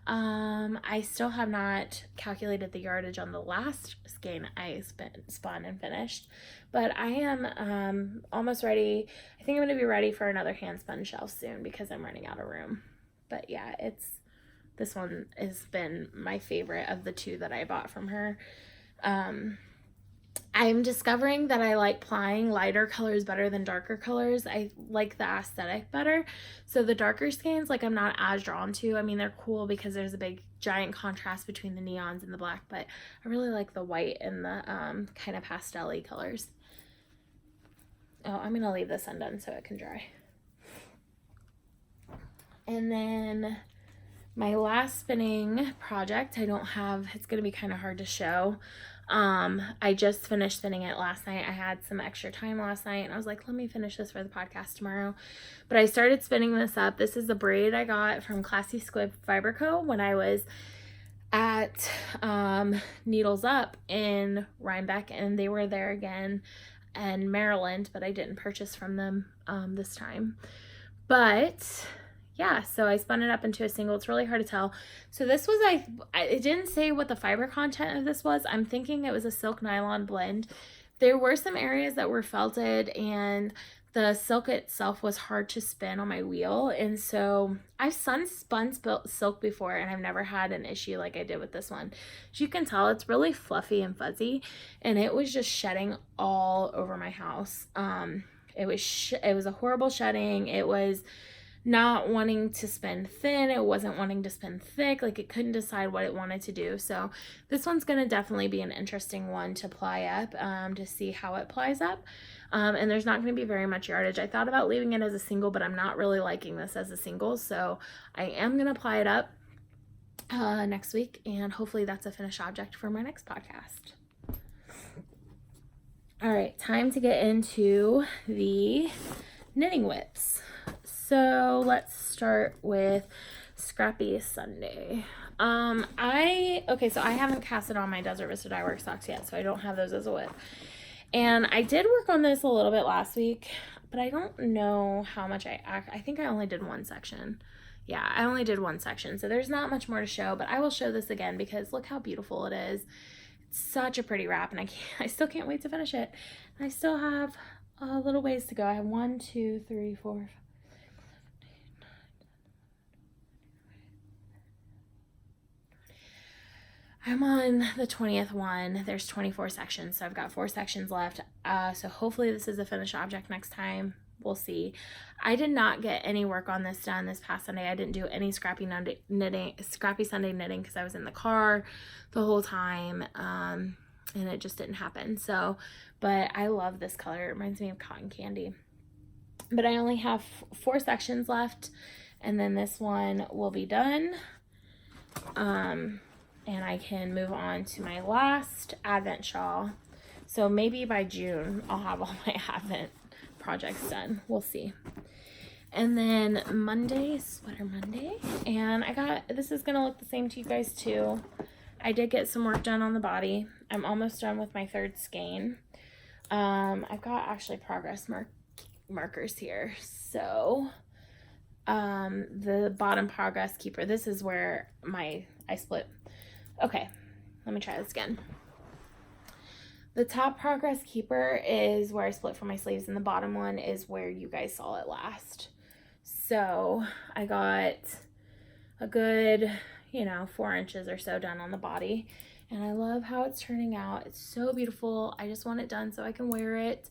[SPEAKER 1] I still have not calculated the yardage on the last skein I spun and finished, but I am almost ready. I think I'm going to be ready for another hand spun shelf soon because I'm running out of room. But yeah, this one has been my favorite of the two that I bought from her. I'm discovering that I like plying lighter colors better than darker colors. I like the aesthetic better. So the darker skeins, like, I'm not as drawn to. I mean, they're cool because there's a big giant contrast between the neons and the black, but I really like the white and the kind of pastel-y colors. Oh, I'm gonna leave this undone so it can dry. And then my last spinning project, it's gonna be kind of hard to show. I just finished spinning it last night. I had some extra time last night and I was like, let me finish this for the podcast tomorrow. But I started spinning this up. This is the braid I got from Classy Squib Fiber Co. when I was at Needles Up in Rhinebeck, and they were there again in Maryland, but I didn't purchase from them this time. But yeah, so I spun it up into a single. It's really hard to tell. So this was, it didn't say what the fiber content of this was. I'm thinking it was a silk nylon blend. There were some areas that were felted, and the silk itself was hard to spin on my wheel. And so I've spun silk before, and I've never had an issue like I did with this one. As you can tell, it's really fluffy and fuzzy, and it was just shedding all over my house. It was a horrible shedding. It was not wanting to spin thin. It wasn't wanting to spin thick. Like, it couldn't decide what it wanted to do. So this one's going to definitely be an interesting one to ply up, to see how it plies up. And there's not going to be very much yardage. I thought about leaving it as a single, but I'm not really liking this as a single. So I am going to ply it up next week, and hopefully that's a finished object for my next podcast. All right, time to get into the knitting whips. So let's start with Scrappy Sunday. So I haven't casted on my Desert Vista Dye Works socks yet, so I don't have those as a whip. And I did work on this a little bit last week, but I don't know how much I think I only did one section. Yeah, I only did one section, so there's not much more to show, but I will show this again because look how beautiful it is. It's such a pretty wrap, and I still can't wait to finish it. And I still have a little ways to go. I have 1, 2, 3, 4, 5. I'm on the 20th one. There's 24 sections, so I've got 4 sections left. So hopefully this is a finished object next time. We'll see. I did not get any work on this done this past Sunday. I didn't do any Scrappy Sunday knitting because I was in the car the whole time, and it just didn't happen. So, but I love this color. It reminds me of cotton candy. But I only have 4 sections left, and then this one will be done. And I can move on to my last Advent shawl. So maybe by June, I'll have all my Advent projects done. We'll see. And then Monday, Sweater Monday. And this is going to look the same to you guys too. I did get some work done on the body. I'm almost done with my 3rd skein. I've got actually progress markers here. So the bottom progress keeper, this is where I split. Okay, let me try this again. The top progress keeper is where I split for my sleeves, and the bottom one is where you guys saw it last. So I got a good, 4 inches or so done on the body, and I love how it's turning out. It's so beautiful. I just want it done so I can wear it.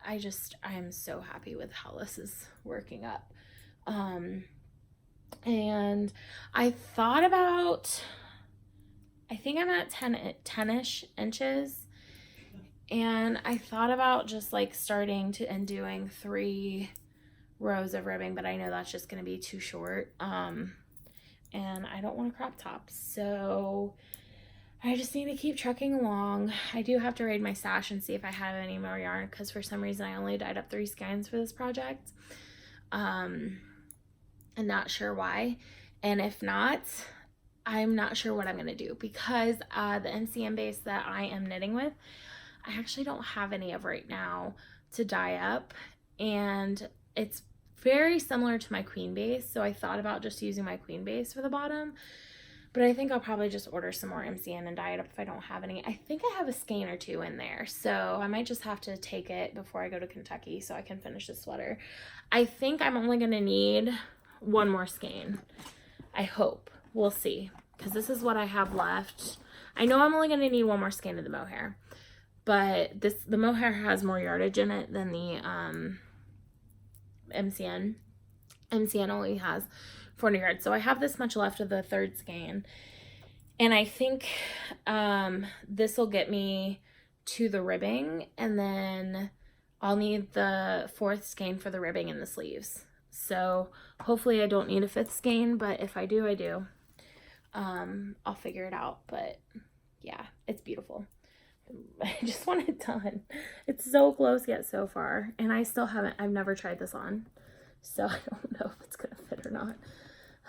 [SPEAKER 1] I am so happy with how this is working up. And I thought about, I think I'm at 10-ish inches, and I thought about just like starting to and doing 3 rows of ribbing, but I know that's just going to be too short. And I don't want a crop top. So I just need to keep trucking along. I do have to raid my stash and see if I have any more yarn, because for some reason I only dyed up 3 skeins for this project. I'm not sure why. And if not, I'm not sure what I'm going to do, because the MCM base that I am knitting with, I actually don't have any of right now to dye up, and it's very similar to my queen base, so I thought about just using my queen base for the bottom, but I think I'll probably just order some more MCM and dye it up if I don't have any. I think I have a skein or 2 in there, so I might just have to take it before I go to Kentucky so I can finish the sweater. I think I'm only going to need 1 more skein. I hope. We'll see, because this is what I have left. I know I'm only going to need 1 more skein of the mohair, but the mohair has more yardage in it than the MCN. MCN only has 400 yards, so I have this much left of the 3rd skein, and I think this will get me to the ribbing, and then I'll need the 4th skein for the ribbing and the sleeves. So hopefully I don't need a 5th skein, but if I do, I do. I'll figure it out, but yeah, it's beautiful. I just want it done. It's so close yet so far, and I've never tried this on, so I don't know if it's gonna fit or not.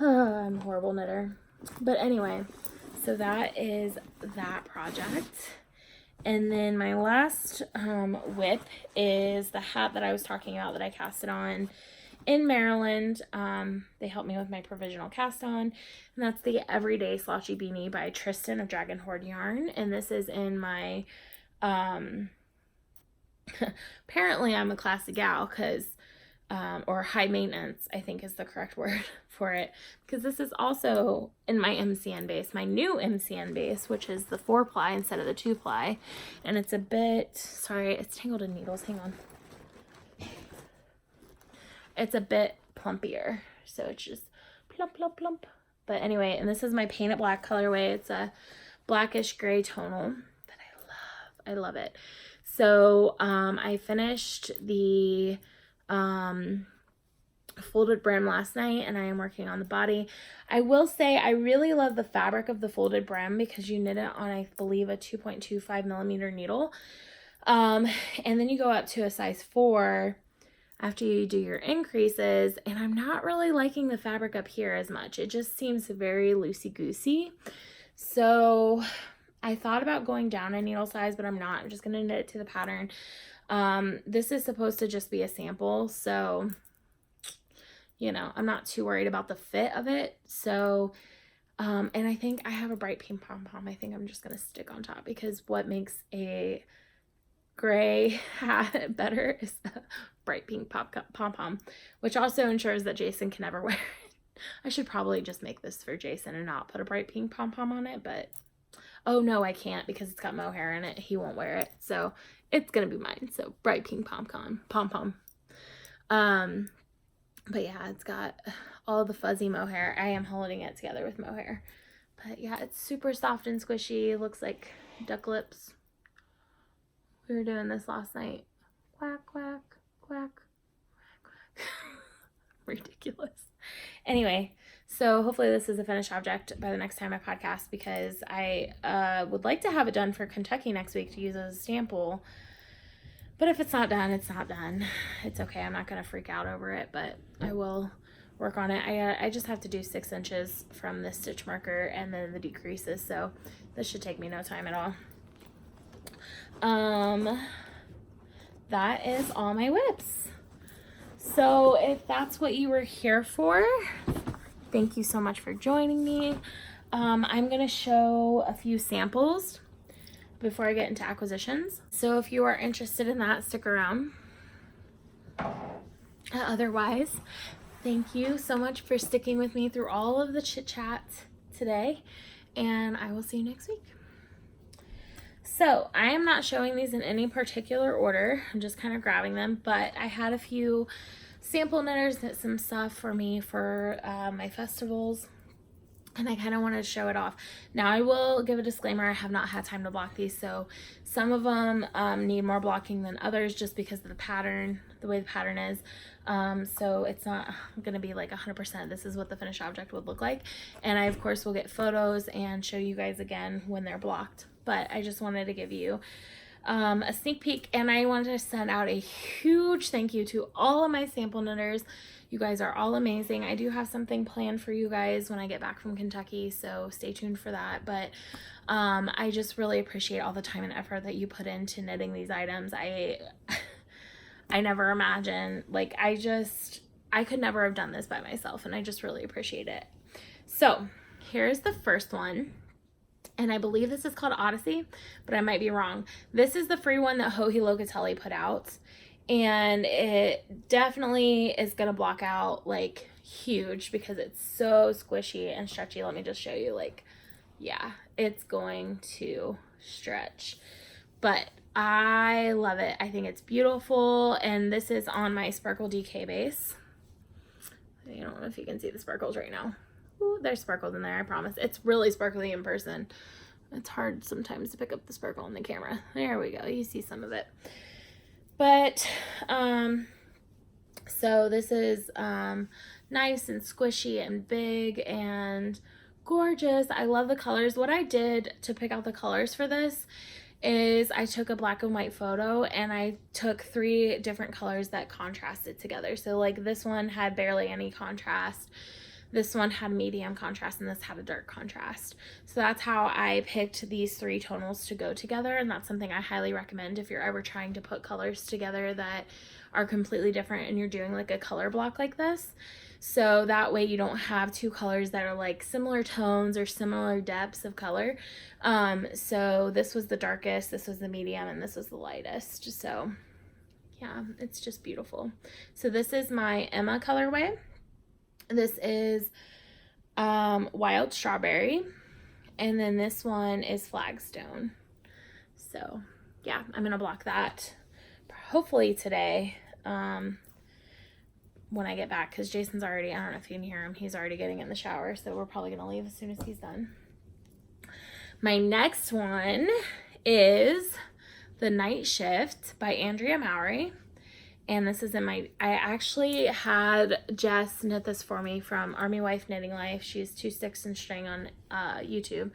[SPEAKER 1] I'm a horrible knitter. But anyway, so that is that project. And then my last whip is the hat that I was talking about that I casted on in Maryland. They helped me with my provisional cast on, and that's the Everyday Slouchy Beanie by Tristan of Dragon Horde Yarn, and this is in my apparently I'm a classy gal, because or high maintenance, I think is the correct word for it, because this is also in my MCN base, my new MCN base, which is the 4-ply instead of the 2-ply, and it's a bit, sorry, it's tangled in needles, hang on. It's a bit plumpier, so it's just plump, plump, plump. But anyway, and this is my Paint It Black colorway. It's a blackish gray tonal that I love it. So I finished the folded brim last night, and I am working on the body. I will say I really love the fabric of the folded brim, because you knit it on, I believe, a 2.25 millimeter needle, and then you go up to a size 4 after you do your increases, and I'm not really liking the fabric up here as much. It just seems very loosey-goosey. So I thought about going down a needle size, but I'm not. I'm just going to knit it to the pattern. This is supposed to just be a sample, so, you know, I'm not too worried about the fit of it. So, and I think I have a bright pink pom-pom. I think I'm just going to stick on top, because what makes a gray hat better is the bright pink pom-pom, which also ensures that Jason can never wear it. I should probably just make this for Jason and not put a bright pink pom-pom on it, but oh no, I can't, because it's got mohair in it. He won't wear it, so it's gonna be mine. So bright pink pom-pom. But yeah, it's got all the fuzzy mohair. I am holding it together with mohair, but yeah, it's super soft and squishy. It looks like duck lips. We were doing this last night. Quack, quack, quack, quack. Ridiculous. Anyway, so hopefully this is a finished object by the next time I podcast, because I would like to have it done for Kentucky next week to use as a sample. But if it's not done, it's not done. It's okay. I'm not going to freak out over it, but I will work on it. I just have to do 6 inches from this stitch marker and then the decreases, so this should take me no time at all. That is all my whips. So if that's what you were here for, thank you so much for joining me. I'm going to show a few samples before I get into acquisitions. So if you are interested in that, stick around. Otherwise, thank you so much for sticking with me through all of the chit chat today, and I will see you next week. So I am not showing these in any particular order. I'm just kind of grabbing them, but I had a few sample knitters knit some stuff for me for my festivals, and I kind of wanted to show it off. Now I will give a disclaimer, I have not had time to block these, so some of them need more blocking than others just because of the pattern, the way the pattern is. So it's not going to be like 100%. This is what the finished object would look like. And I, of course, will get photos and show you guys again when they're blocked. But I just wanted to give you a sneak peek, and I wanted to send out a huge thank you to all of my sample knitters. You guys are all amazing. I do have something planned for you guys when I get back from Kentucky, so stay tuned for that. But I just really appreciate all the time and effort that you put into knitting these items. I never imagined, like, I could never have done this by myself, and I just really appreciate it. So here's the first one. And I believe this is called Odyssey, but I might be wrong. This is the free one that Joji Locatelli put out. And it definitely is going to block out, like, huge because it's so squishy and stretchy. Let me just show you, like, yeah, it's going to stretch. But I love it. I think it's beautiful. And this is on my Sparkle DK base. I don't know if you can see the sparkles right now. Ooh, there's sparkles in there, I promise. It's really sparkly in person. It's hard sometimes to pick up the sparkle on the camera. There we go. You see some of it. But, so this is nice and squishy and big and gorgeous. I love the colors. What I did to pick out the colors for this is I took a black and white photo and I took 3 different colors that contrasted together. So like this one had barely any contrast. This one had medium contrast, and this had a dark contrast. So that's how I picked these 3 tonals to go together, and that's something I highly recommend if you're ever trying to put colors together that are completely different and you're doing like a color block like this. So that way you don't have 2 colors that are like similar tones or similar depths of color. So this was the darkest, this was the medium, and this was the lightest. So yeah, it's just beautiful. So this is my Emma colorway. This is Wild Strawberry, and then this one is Flagstone. So yeah, I'm gonna block that hopefully today when I get back, because Jason's already, I don't know if you can hear him, he's already getting in the shower, so we're probably gonna leave as soon as he's done. My next one is The Night Shift by Andrea Mowry. And this is in my, I actually had Jess knit this for me from Army Wife Knitting Life. She's 2 Sticks and String on YouTube.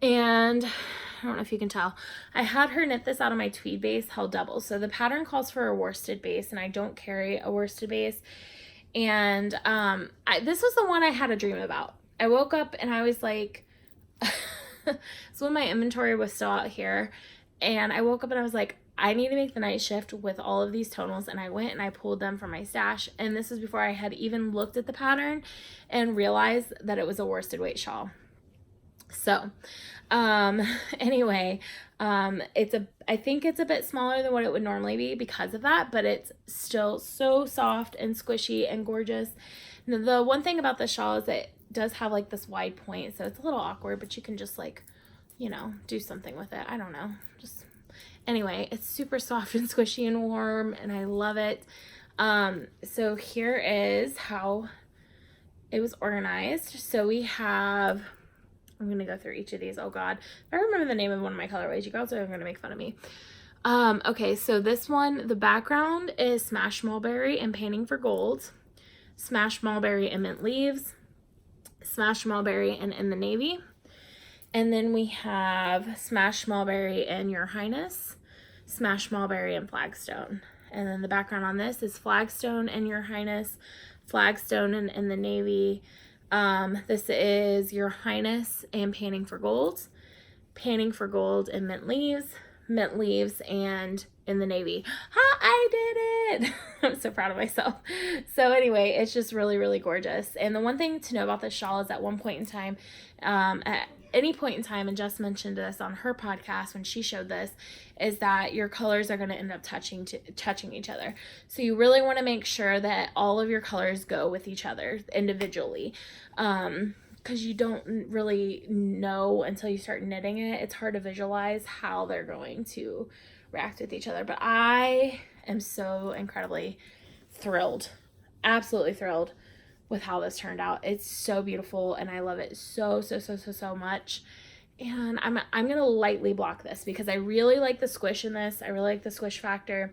[SPEAKER 1] And I don't know if you can tell, I had her knit this out of my tweed base held double. So the pattern calls for a worsted base, and I don't carry a worsted base. And this was the one I had a dream about. I woke up and I was like, so when my inventory was still out here, and I woke up and I was like, I need to make the night shift with all of these tonals, and I went and I pulled them from my stash, and this was before I had even looked at the pattern and realized that it was a worsted weight shawl. So anyway, I think it's a bit smaller than what it would normally be because of that, but it's still so soft and squishy and gorgeous. The one thing about the shawl is that it does have like this wide point, so it's a little awkward, but you can just, like, you know, do something with it. I don't know, just anyway, it's super soft and squishy and warm, and I love it. So here is how it was organized. So we have, I'm going to go through each of these. Oh God, if I remember the name of one of my colorways, you guys are going to make fun of me. Okay, so this one, the background is Smash Mulberry and Painting for Gold, Smash Mulberry and Mint Leaves, Smash Mulberry and In the Navy. And then we have Smash Mulberry and Your Highness, Smash Mulberry and Flagstone. And then the background on this is Flagstone and Your Highness, Flagstone and In the Navy. This is Your Highness and Painting for Gold, Painting for Gold and Mint Leaves and In the Navy. Ha, I did it! I'm so proud of myself. So anyway, it's just really, really gorgeous. And the one thing to know about this shawl is at one point in time, at any point in time, and Jess mentioned this on her podcast when she showed this, is that your colors are going to end up touching each other. So you really want to make sure that all of your colors go with each other individually, because you don't really know until you start knitting it. It's hard to visualize how they're going to react with each other. But I am so incredibly thrilled, absolutely thrilled with how this turned out. It's so beautiful, and I love it so much. And I'm gonna lightly block this because I really like the squish in this. I really like the squish factor.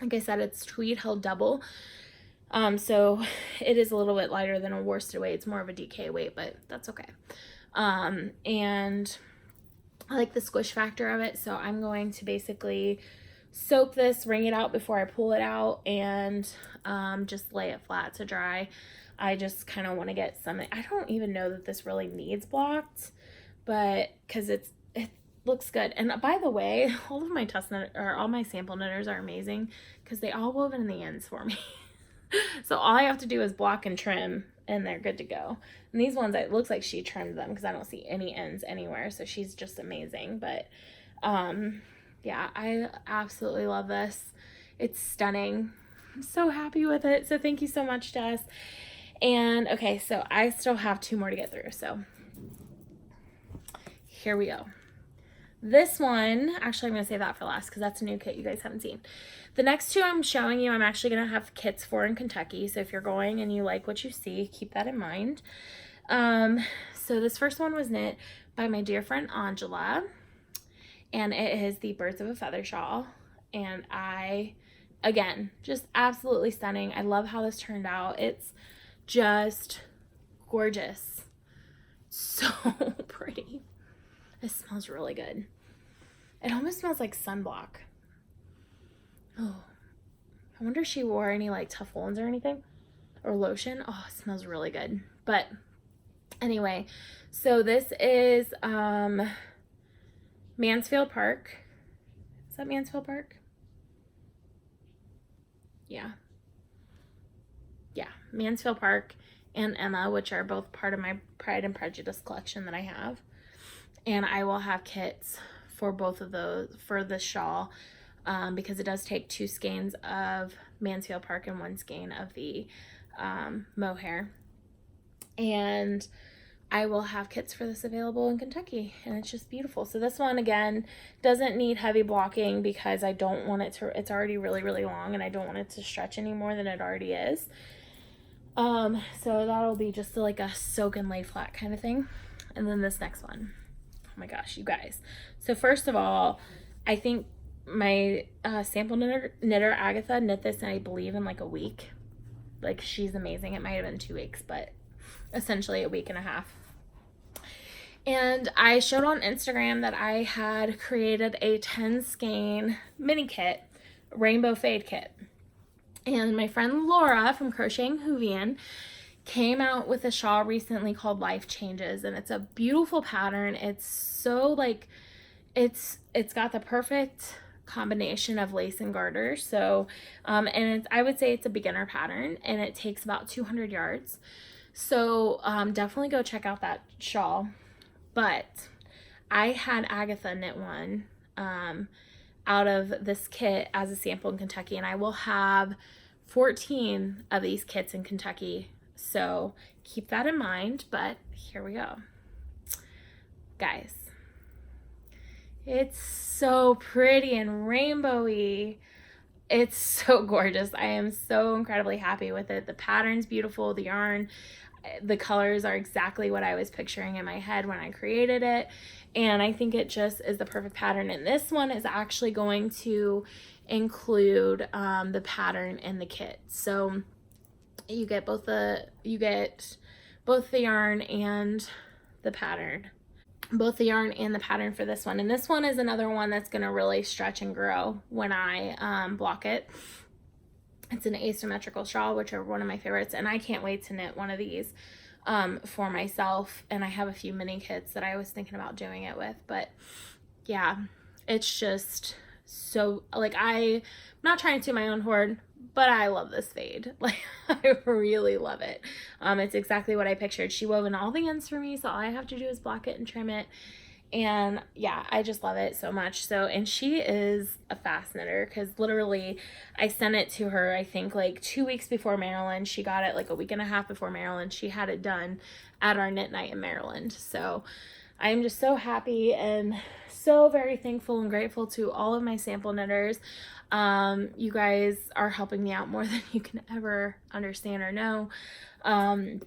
[SPEAKER 1] Like I said, it's tweed held double. So it is a little bit lighter than a worsted weight. It's more of a DK weight, but that's okay. And I like the squish factor of it. So I'm going to basically soak this, wring it out before I pull it out, and just lay it flat to dry. I just kind of want to get some, I don't even know that this really needs blocked, but because it looks good. And by the way, all of my all my sample knitters are amazing because they all wove in the ends for me. So all I have to do is block and trim and they're good to go. And these ones, it looks like she trimmed them because I don't see any ends anywhere. So she's just amazing. But yeah, I absolutely love this. It's stunning. I'm so happy with it. So thank you so much, Jess. And okay, so I still have 2 more to get through. So here we go. This one, actually, I'm going to save that for last because that's a new kit you guys haven't seen. The next 2 I'm showing you, I'm actually going to have kits for in Kentucky. So if you're going and you like what you see, keep that in mind. So this first one was knit by my dear friend Angela. And it is the Birds of a Feather shawl. And again, just absolutely stunning. I love how this turned out. It's just gorgeous. So pretty. It smells really good. It almost smells like sunblock. Oh, I wonder if she wore any like tough woolens or anything, or lotion. Oh, it smells really good. But anyway, so this is Mansfield Park. Is that Mansfield Park? Yeah, Mansfield Park and Emma, which are both part of my Pride and Prejudice collection that I have. And I will have kits for both of those for the shawl because it does take 2 skeins of Mansfield Park and 1 skein of the mohair. And I will have kits for this available in Kentucky, and it's just beautiful. So this one, again, doesn't need heavy blocking because I don't want it to, it's already really, really long, and I don't want it to stretch any more than it already is. So that'll be just like a soak and lay flat kind of thing. And then this next one. Oh my gosh, you guys. So first of all, I think my sample knitter Agatha knit this, and I believe in like a week. Like, she's amazing. It might have been 2 weeks, but essentially a week and a half. And I showed on Instagram that I had created a 10 skein mini kit, rainbow fade kit. And my friend Laura from Crocheting Hoovian came out with a shawl recently called Life Changes, and it's a beautiful pattern. It's so like, it's got the perfect combination of lace and garter. So and I would say it's a beginner pattern, and it takes about 200 yards. So definitely go check out that shawl. But I had Agatha knit one out of this kit as a sample in Kentucky, and I will have 14 of these kits in Kentucky. So keep that in mind. But here we go. Guys, it's so pretty and rainbowy. It's so gorgeous. I am so incredibly happy with it. The pattern's beautiful. The yarn, the colors are exactly what I was picturing in my head when I created it. And I think it just is the perfect pattern. And this one is actually going to include the pattern in the kit. So you get both the yarn and the pattern. Both the yarn and the pattern for this one. And this one is another one that's going to really stretch and grow when I block it. It's an asymmetrical shawl, which are one of my favorites, and I can't wait to knit one of these for myself. And I have a few mini kits that I was thinking about doing it with. But yeah, it's just so, like, I'm not trying to toot my own horn, but I love this fade. Like, I really love it. It's exactly what I pictured. She wove in all the ends for me, so all I have to do is block it and trim it. And yeah, I just love it so much. So, and she is a fast knitter, because literally I sent it to her, I think like 2 weeks before Maryland. She got it like a week and a half before Maryland. She had it done at our knit night in Maryland. So I'm just so happy and so very thankful and grateful to all of my sample knitters. You guys are helping me out more than you can ever understand or know. And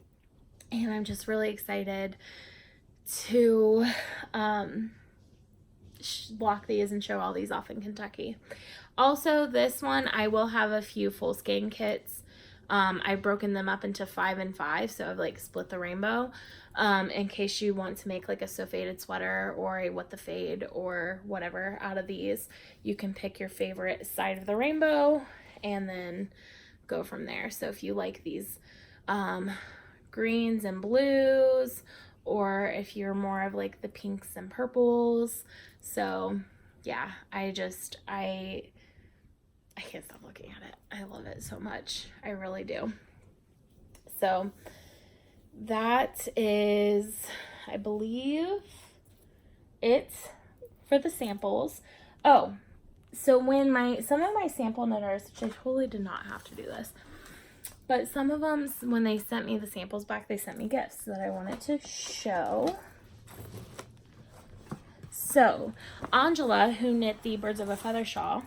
[SPEAKER 1] I'm just really excited to block these and show all these off in Kentucky. Also, this one, I will have a few full skein kits. I've broken them up into 5 and 5, so I've like split the rainbow, in case you want to make like a So Faded sweater or a What the Fade or whatever out of these. You can pick your favorite side of the rainbow and then go from there. So if you like these greens and blues, or if you're more of like the pinks and purples. So yeah, I can't stop looking at it. I love it so much. I really do. So that is, I believe, it for the samples. Oh, so when some of my sample knitters, which I totally did not have to do this, but some of them, when they sent me the samples back, they sent me gifts that I wanted to show. So Angela, who knit the Birds of a Feather shawl,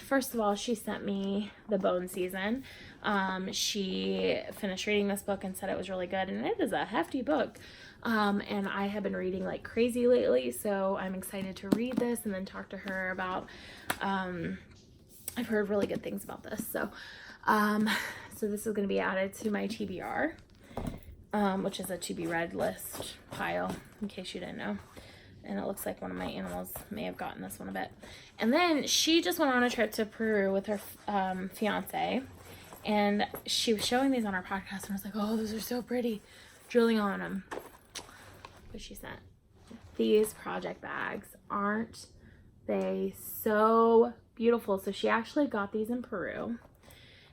[SPEAKER 1] first of all, she sent me the Bone Season. She finished reading this book and said it was really good, and it is a hefty book. And I have been reading like crazy lately, so I'm excited to read this and then talk to her about, I've heard really good things about this. So, so this is going to be added to my TBR, which is a to be read list pile, in case you didn't know. And it looks like one of my animals may have gotten this one a bit. And then she just went on a trip to Peru with her fiance, and she was showing these on our podcast, and I was like, oh, those are so pretty, drilling on them. What she sent. These project bags, aren't they so beautiful? So she actually got these in Peru.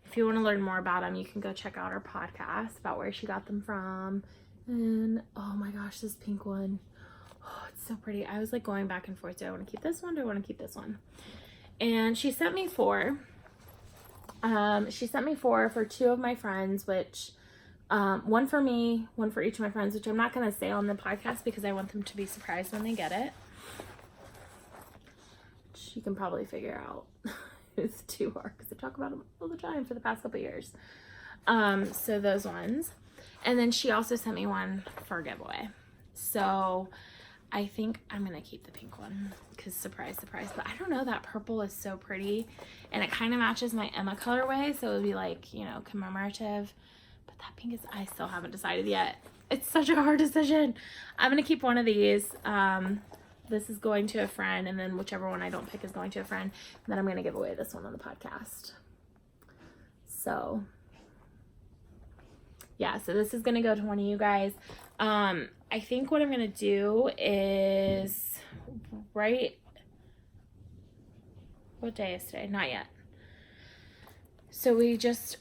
[SPEAKER 1] If you want to learn more about them, you can go check out our podcast about where she got them from. And oh my gosh, this pink one. Oh, it's so pretty. I was like going back and forth. Do I want to keep this one? Do I want to keep this one? And she sent me 4. She sent me 4 for 2 of my friends, which, one for me, one for each of my friends, which I'm not going to say on the podcast because I want them to be surprised when they get it. Which you can probably figure out. It's too hard because I talk about them all the time for the past couple years. So those ones. And then she also sent me one for a giveaway. So I think I'm going to keep the pink one because surprise, surprise. But I don't know, that purple is so pretty. And it kind of matches my Emma colorway. So it would be like, you know, commemorative. But that pink is, I still haven't decided yet. It's such a hard decision. I'm going to keep one of these. This is going to a friend. And then whichever one I don't pick is going to a friend. And then I'm going to give away this one on the podcast. So yeah, so this is going to go to one of you guys. I think what I'm going to do is what day is today? Not yet. So we just,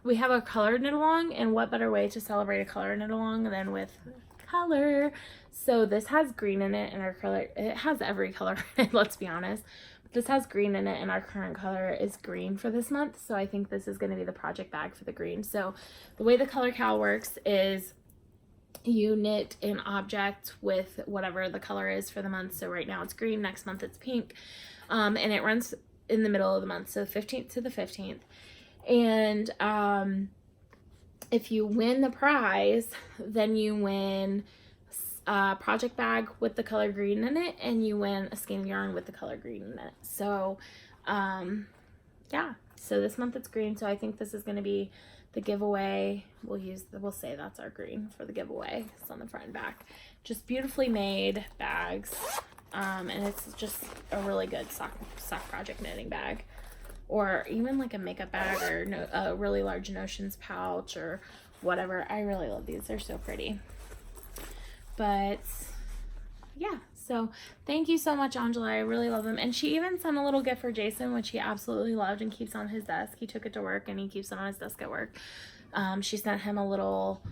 [SPEAKER 1] we have a color knit along, and what better way to celebrate a color knit along than with color. So this has green in it, and our color, it has every color in it, let's be honest. This has green in it, and our current color is green for this month. So I think this is going to be the project bag for the green. So the way the color cal works is you knit an object with whatever the color is for the month. So right now it's green, next month it's pink. And it runs in the middle of the month, so 15th to the 15th. And if you win the prize, then you win a project bag with the color green in it, and you win a skein of yarn with the color green in it. So yeah, so this month it's green, so I think this is going to be the giveaway. We'll say that's our green for the giveaway. It's on the front and back. Just beautifully made bags, and it's just a really good sock project knitting bag, or even like a makeup bag, or a really large notions pouch or whatever. I really love these. They're so pretty. But yeah, so thank you so much, Angela. I really love them. And she even sent a little gift for Jason, which he absolutely loved and keeps on his desk. He took it to work and he keeps it on his desk at work. She sent him a little,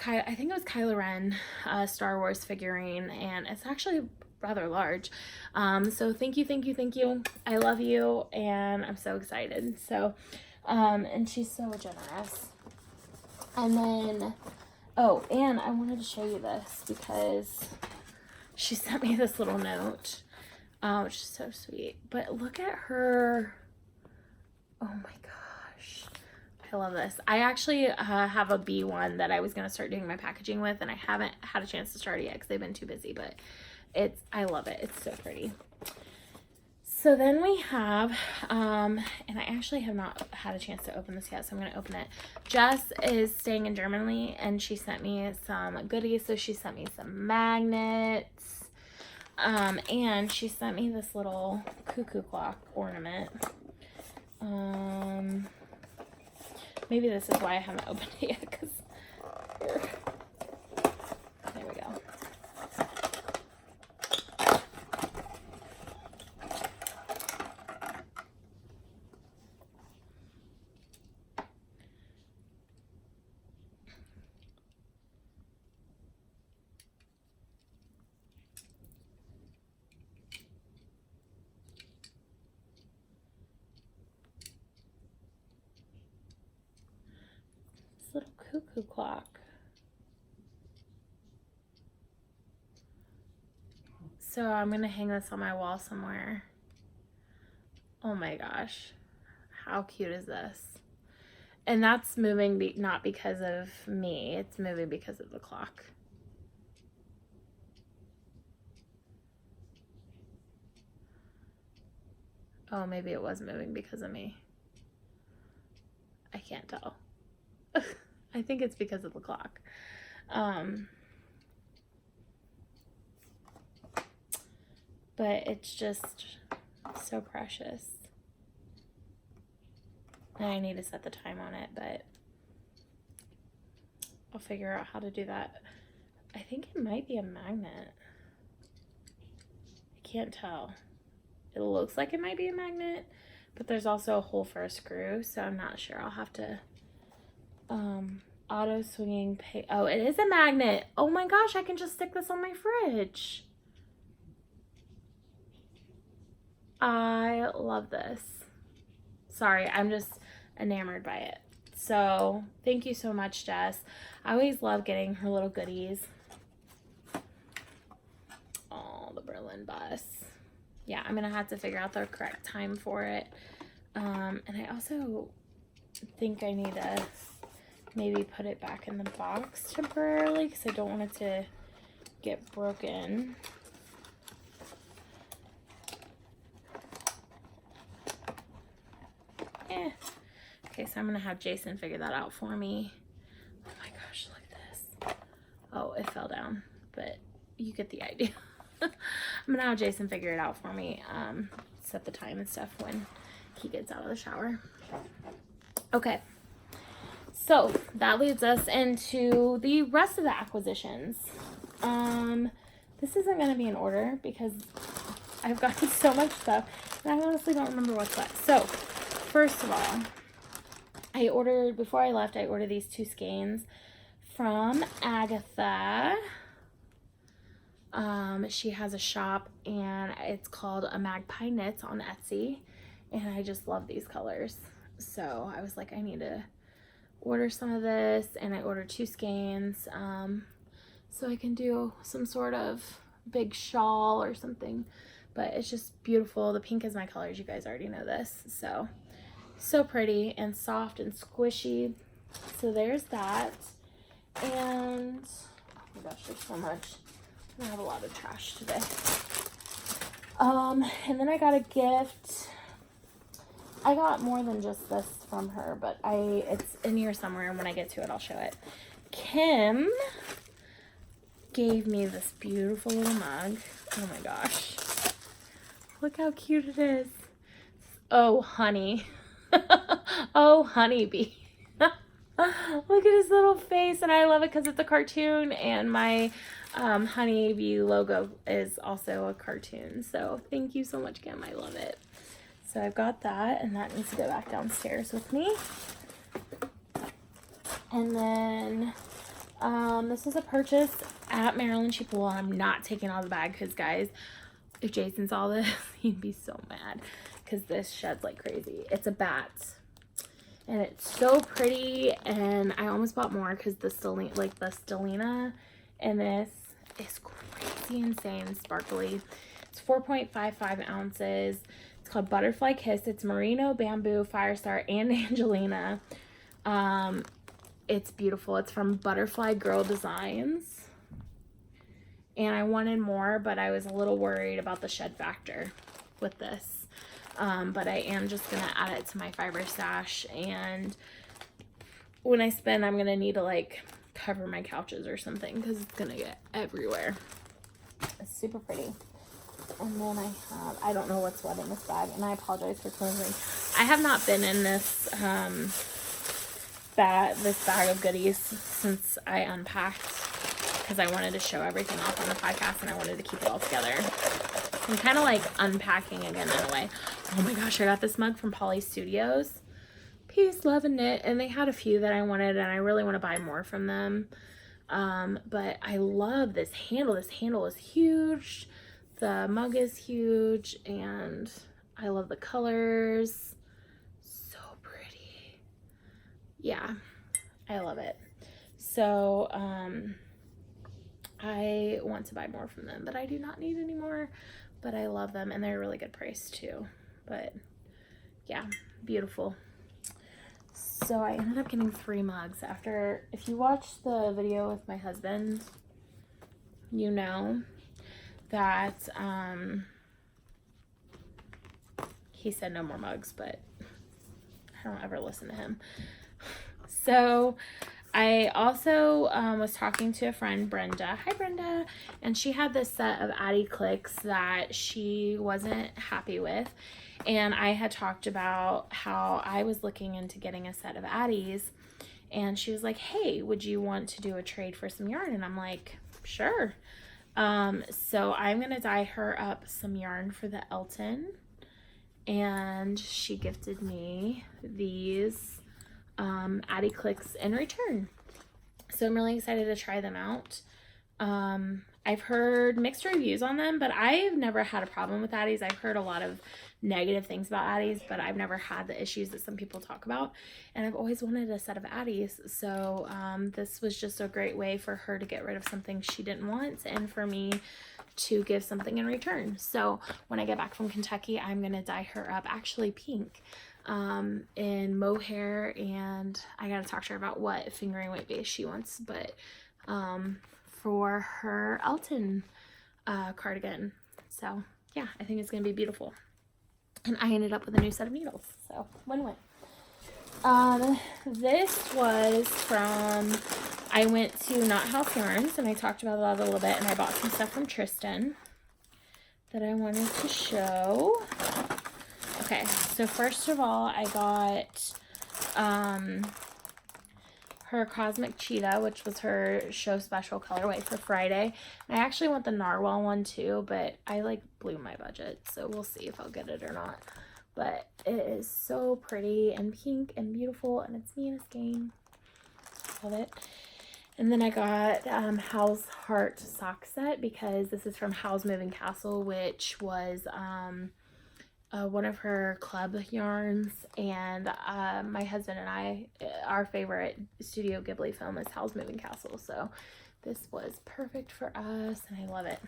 [SPEAKER 1] I think it was Kylo Ren Star Wars figurine, and it's actually rather large. So thank you. I love you, and I'm so excited. So, and she's so generous. And then, oh, and I wanted to show you this because she sent me this little note, which is so sweet. But look at her. Oh my gosh. I I love this. I actually have a B one that I was going to start doing my packaging with, and I haven't had a chance to start it yet because they've been too busy, but I love it. It's so pretty. So then we have, and I actually have not had a chance to open this yet, so I'm going to open it. Jess is staying in Germany, and she sent me some goodies. So she sent me some magnets, and she sent me this little cuckoo clock ornament. Maybe this is why I haven't opened it yet, because there we go. Little cuckoo clock. So I'm gonna hang this on my wall somewhere. Oh my gosh, how cute is this? And that's moving not because of me, it's moving because of the clock. Oh, maybe it was moving because of me. I can't tell. I think it's because of the clock. But it's just so precious. And I need to set the time on it, but I'll figure out how to do that. I think it might be a magnet. I can't tell. It looks like it might be a magnet, but there's also a hole for a screw, so I'm not sure. I'll have to auto swinging pay. Oh, it is a magnet. Oh my gosh, I can just stick this on my fridge. I love this. Sorry, I'm just enamored by it. So thank you so much, Jess. I always love getting her little goodies. Oh, the Berlin bus. Yeah, I'm gonna have to figure out the correct time for it. And I also think I need to maybe put it back in the box temporarily because I don't want it to get broken. Okay, so I'm gonna have Jason figure that out for me. Oh my gosh, look at this. Oh, it fell down, but you get the idea. I'm gonna have Jason figure it out for me, set the time and stuff when he gets out of the shower. Okay, so that leads us into the rest of the acquisitions. This isn't gonna be in order because I've gotten so much stuff and I honestly don't remember what's what. So first of all, before I left, I ordered these 2 skeins from Agatha. She has a shop and it's called A Magpie Knits on Etsy, and I just love these colors. So I was like, I need to order some of this, and I ordered 2 skeins so I can do some sort of big shawl or something. But it's just beautiful. The pink is my colors. You guys already know this. So pretty and soft and squishy. So there's that. And oh my gosh, there's so much. I have a lot of trash today. And then I got a gift. I got more than just this from her, but it's in here somewhere, and when I get to it, I'll show it. Kim gave me this beautiful little mug. Oh my gosh. Look how cute it is. Oh, honey. Oh, honeybee. Look at his little face, and I love it because it's a cartoon, and my honeybee logo is also a cartoon. So thank you so much, Kim. I love it. So I've got that, and that needs to go back downstairs with me. And then this is a purchase at Maryland Sheeple. I'm not taking all the bag because, guys, if Jason saw this, he'd be so mad because this sheds like crazy. It's a bat, and it's so pretty, and I almost bought more because the stellina in this is crazy insane sparkly. It's 4.55 ounces. It's called Butterfly Kiss. It's merino, bamboo, firestar, and Angelina. It's beautiful. It's from Butterfly Girl Designs. And I wanted more, but I was a little worried about the shed factor with this. But I am just going to add it to my fiber stash. And when I spin, I'm going to need to like cover my couches or something because it's going to get everywhere. It's super pretty. And then I don't know what's what in this bag, and I apologize for closing. I have not been in this bag of goodies since I unpacked because I wanted to show everything off on the podcast and I wanted to keep it all together. I'm kind of like unpacking again in a way. Oh my gosh, I got this mug from Polly Studios. Peace, love, and knit. And they had a few that I wanted, and I really want to buy more from them. But I love this handle. This handle is huge. The mug is huge, and I love the colors. So pretty. Yeah, I love it. So, I want to buy more from them, but I do not need any more. But I love them, and they're a really good price too. But yeah, beautiful. So I ended up getting 3 mugs after, if you watched the video with my husband, you know that he said no more mugs, but I don't ever listen to him. So I also was talking to a friend, Brenda. Hi, Brenda. And she had this set of Addie clicks that she wasn't happy with. And I had talked about how I was looking into getting a set of Addies. And she was like, hey, would you want to do a trade for some yarn? And I'm like, sure. So I'm going to dye her up some yarn for the Elton. And she gifted me these Addie clicks in return. So I'm really excited to try them out. I've heard mixed reviews on them, but I've never had a problem with Addies. I've heard a lot of negative things about Addies, but I've never had the issues that some people talk about. And I've always wanted a set of Addies. So this was just a great way for her to get rid of something she didn't want and for me to give something in return. So when I get back from Kentucky, I'm going to dye her up actually pink in mohair, and I got to talk to her about what fingering weight base she wants, but for her Elton cardigan. So yeah, I think it's going to be beautiful. And I ended up with a new set of needles, so win-win. This was from, I went to Knot House Yarns, and I talked about that a little bit, and I bought some stuff from Tristan that I wanted to show. Okay, so first of all, I got her Cosmic Cheetah, which was her show special colorway for Friday. And I actually want the Narwhal one too, but I like blew my budget, so we'll see if I'll get it or not. But it is so pretty and pink and beautiful, and it's me in a skein. Love it. And then I got Hal's Heart sock set, because this is from Hal's Moving Castle, which was one of her club yarns, and my husband and I, our favorite Studio Ghibli film is Howl's Moving Castle, so this was perfect for us, and I love it.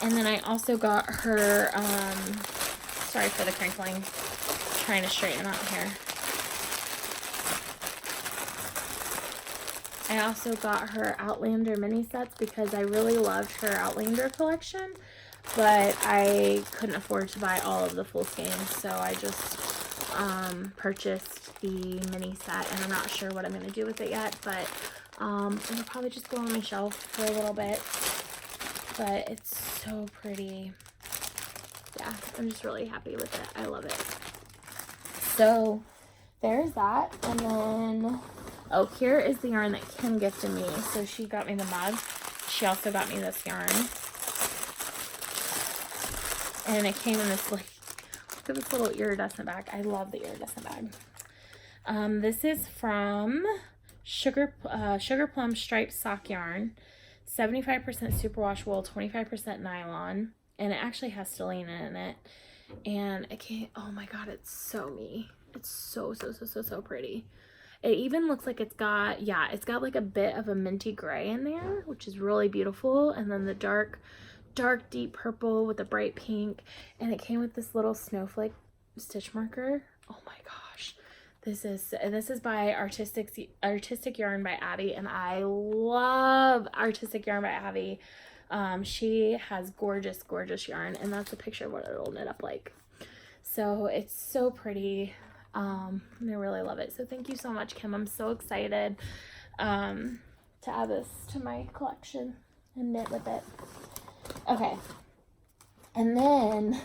[SPEAKER 1] And then I also got her, sorry for the crinkling, trying to straighten them out here. I also got her Outlander mini sets because I really loved her Outlander collection, but I couldn't afford to buy all of the full skeins, so I just purchased the mini set, and I'm not sure what I'm going to do with it yet, but it'll probably just go on my shelf for a little bit. But it's so pretty. Yeah, I'm just really happy with it. I love it. So there's that. And then, oh, here is the yarn that Kim gifted me. So she got me the mug. She also got me this yarn. And it came in this, like, look at this little iridescent bag. I love the iridescent bag. This is from Sugar Plum Striped Sock Yarn. 75% superwash wool, 25% nylon. And it actually has stellene in it. And it can't, oh my god, it's so me. It's so pretty. It even looks like it's got, yeah, it's got like a bit of a minty gray in there, which is really beautiful. And then the dark deep purple with a bright pink. And it came with this little snowflake stitch marker. Oh my gosh, This is by Artistic Yarn by Abby, and I love Artistic Yarn by Abby. She has gorgeous yarn, and that's a picture of what it'll knit up like. So it's so pretty. I really love it. So thank you so much, Kim. I'm so excited to add this to my collection and knit with it. Okay, and then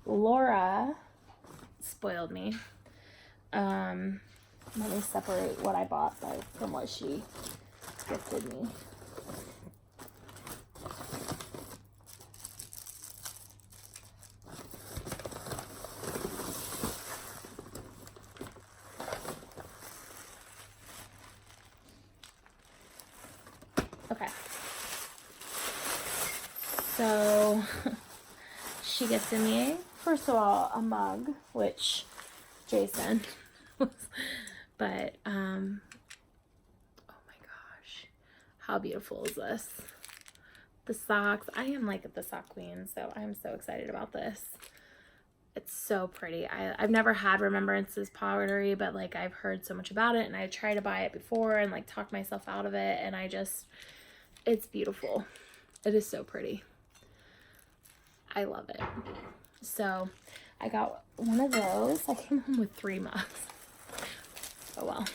[SPEAKER 1] Laura spoiled me. Let me separate what I bought from what she gifted me. Okay. So she gifted me, first of all, a mug, which Jason was, but oh my gosh, how beautiful is this? The socks. I am like the sock queen, so I'm so excited about this. It's so pretty. I've never had Remembrances pottery, but like I've heard so much about it, and I tried to buy it before and like talk myself out of it, and it's beautiful. It is so pretty. I love it. So I got one of those. I came home with 3 mugs. Oh well.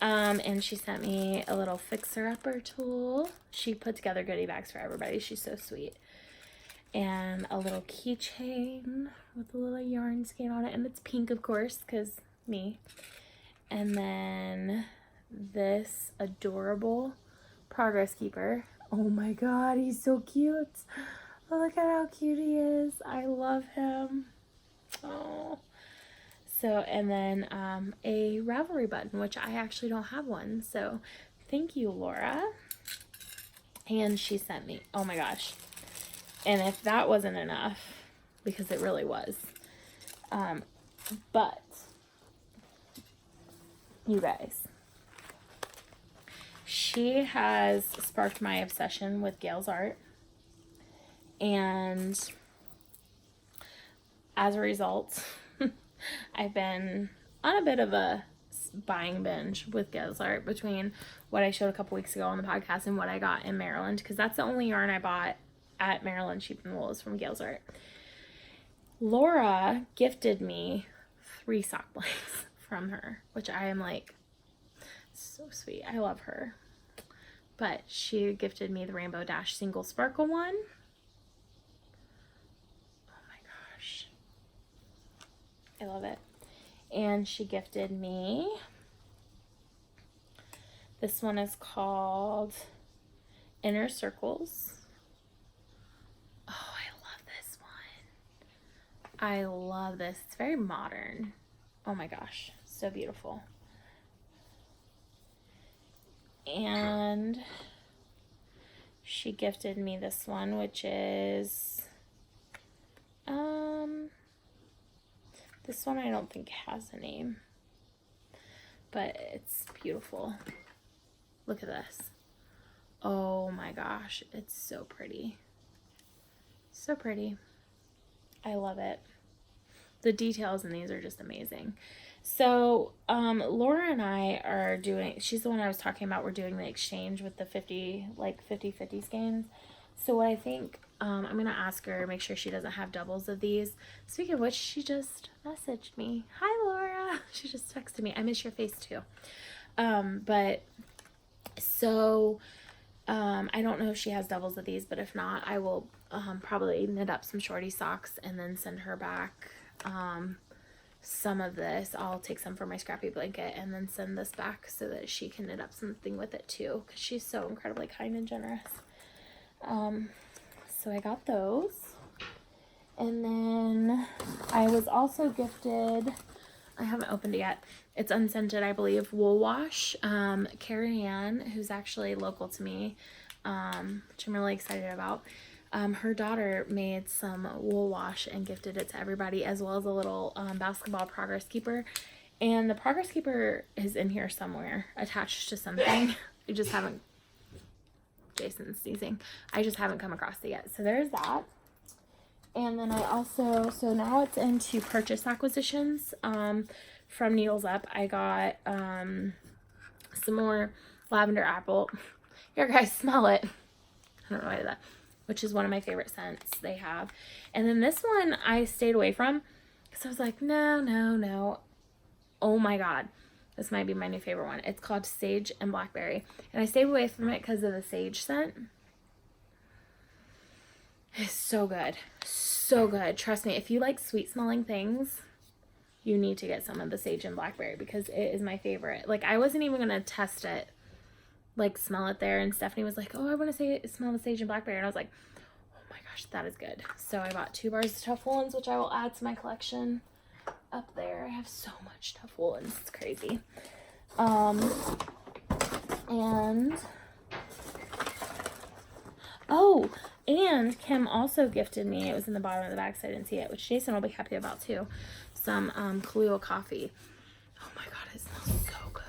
[SPEAKER 1] And she sent me a little fixer-upper tool. She put together goodie bags for everybody. She's so sweet. And a little keychain with a little yarn skein on it. And it's pink, of course, because me. And then this adorable progress keeper. Oh my god, he's so cute. Oh, look at how cute he is. I love him. Oh. So, and then a Ravelry button, which I actually don't have one. So, thank you, Laura. And she sent me, oh my gosh. And if that wasn't enough, because it really was. But, you guys, she has sparked my obsession with Gail's art. And as a result, I've been on a bit of a buying binge with Gail's art between what I showed a couple weeks ago on the podcast and what I got in Maryland, because that's the only yarn I bought at Maryland Sheep and Wool is from Gail's art. Laura gifted me 3 sock blanks from her, which I am like, so sweet. I love her. But she gifted me the Rainbow Dash single sparkle one. I love it. And she gifted me, this one is called Inner Circles. Oh, I love this one. I love this. It's very modern. Oh my gosh, so beautiful. And she gifted me this one, which is this one I don't think has a name, but it's beautiful. Look at this. Oh my gosh, it's so pretty. So pretty. I love it. The details in these are just amazing. So, Laura and I are doing, she's the one I was talking about, we're doing the exchange with the 50/50 skeins. So what I think, I'm going to ask her, make sure she doesn't have doubles of these. Speaking of which, she just messaged me. Hi, Laura. She just texted me. I miss your face too. I don't know if she has doubles of these, but if not, I will probably knit up some shorty socks and then send her back some of this. I'll take some for my scrappy blanket and then send this back so that she can knit up something with it too, because she's so incredibly kind and generous. So I got those. And then I was also gifted, I haven't opened it yet, it's unscented, I believe, Wool Wash. Carrie Ann, who's actually local to me, which I'm really excited about, her daughter made some Wool Wash and gifted it to everybody, as well as a little basketball progress keeper. And the progress keeper is in here somewhere attached to something. I just haven't, Jason's sneezing, I just haven't come across it yet. So there's that. And then I also, so now it's into purchase acquisitions. From Needles Up, I got some more lavender apple. Here, guys, smell it. I don't know why I did that. Which is one of my favorite scents they have. And then this one I stayed away from because I was like, no, no, no. Oh my God. This might be my new favorite one. It's called Sage and Blackberry. And I stayed away from it because of the sage scent. It's so good. So good. Trust me, if you like sweet smelling things, you need to get some of the Sage and Blackberry because it is my favorite. Like, I wasn't even going to test it, like smell it there. And Stephanie was like, oh, I want to smell the Sage and Blackberry. And I was like, oh my gosh, that is good. So I bought 2 bars of tough woolens, which I will add to my collection up there. I have so much tough woolens. It's crazy. And oh, and Kim also gifted me, it was in the bottom of the bag so I didn't see it, which Jason will be happy about too, some Kahlua coffee. Oh my God, it smells so good.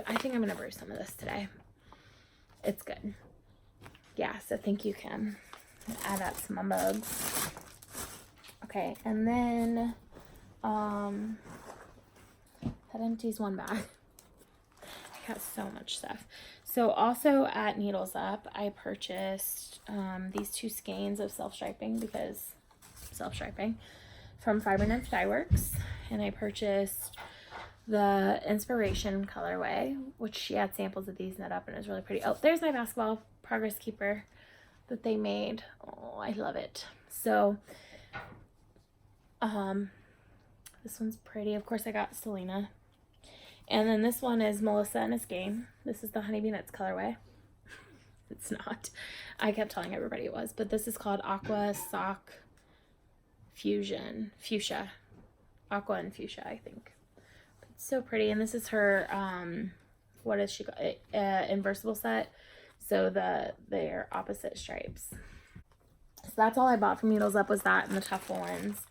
[SPEAKER 1] I think I'm gonna brew some of this today. It's good. Yeah, so thank you, Kim. Add that to my mugs. Okay, and then that empties one bag. I got so much stuff. So also at Needles Up, I purchased these 2 skeins of self-striping from Fiber Nymph Dye Works, and I purchased the Inspiration colorway, which she had samples of these knit up, and it was really pretty. Oh, there's my basketball progress keeper that they made. Oh, I love it. So this one's pretty. Of course, I got Selena. And then this one is Melissa and Escape. This is the Honeybee Nuts colorway. It's not. I kept telling everybody it was, but this is called Aqua Sock Fusion. Fuchsia. Aqua and Fuchsia, I think. It's so pretty. And this is her, what is she called? Inversible set. So they're opposite stripes. So that's all I bought from Needles Up was that and the tough ones.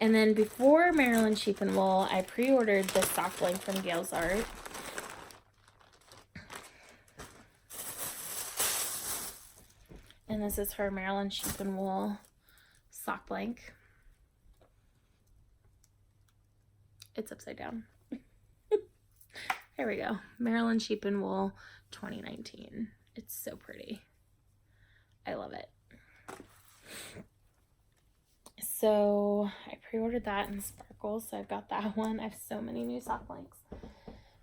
[SPEAKER 1] And then before Maryland Sheep and Wool, I pre-ordered this sock blank from Gail's Art. And this is her Maryland Sheep and Wool sock blank. It's upside down. There we go. Maryland Sheep and Wool 2019. It's so pretty. I love it. So I pre-ordered that in sparkles, so I've got that one. I have so many new sock blanks.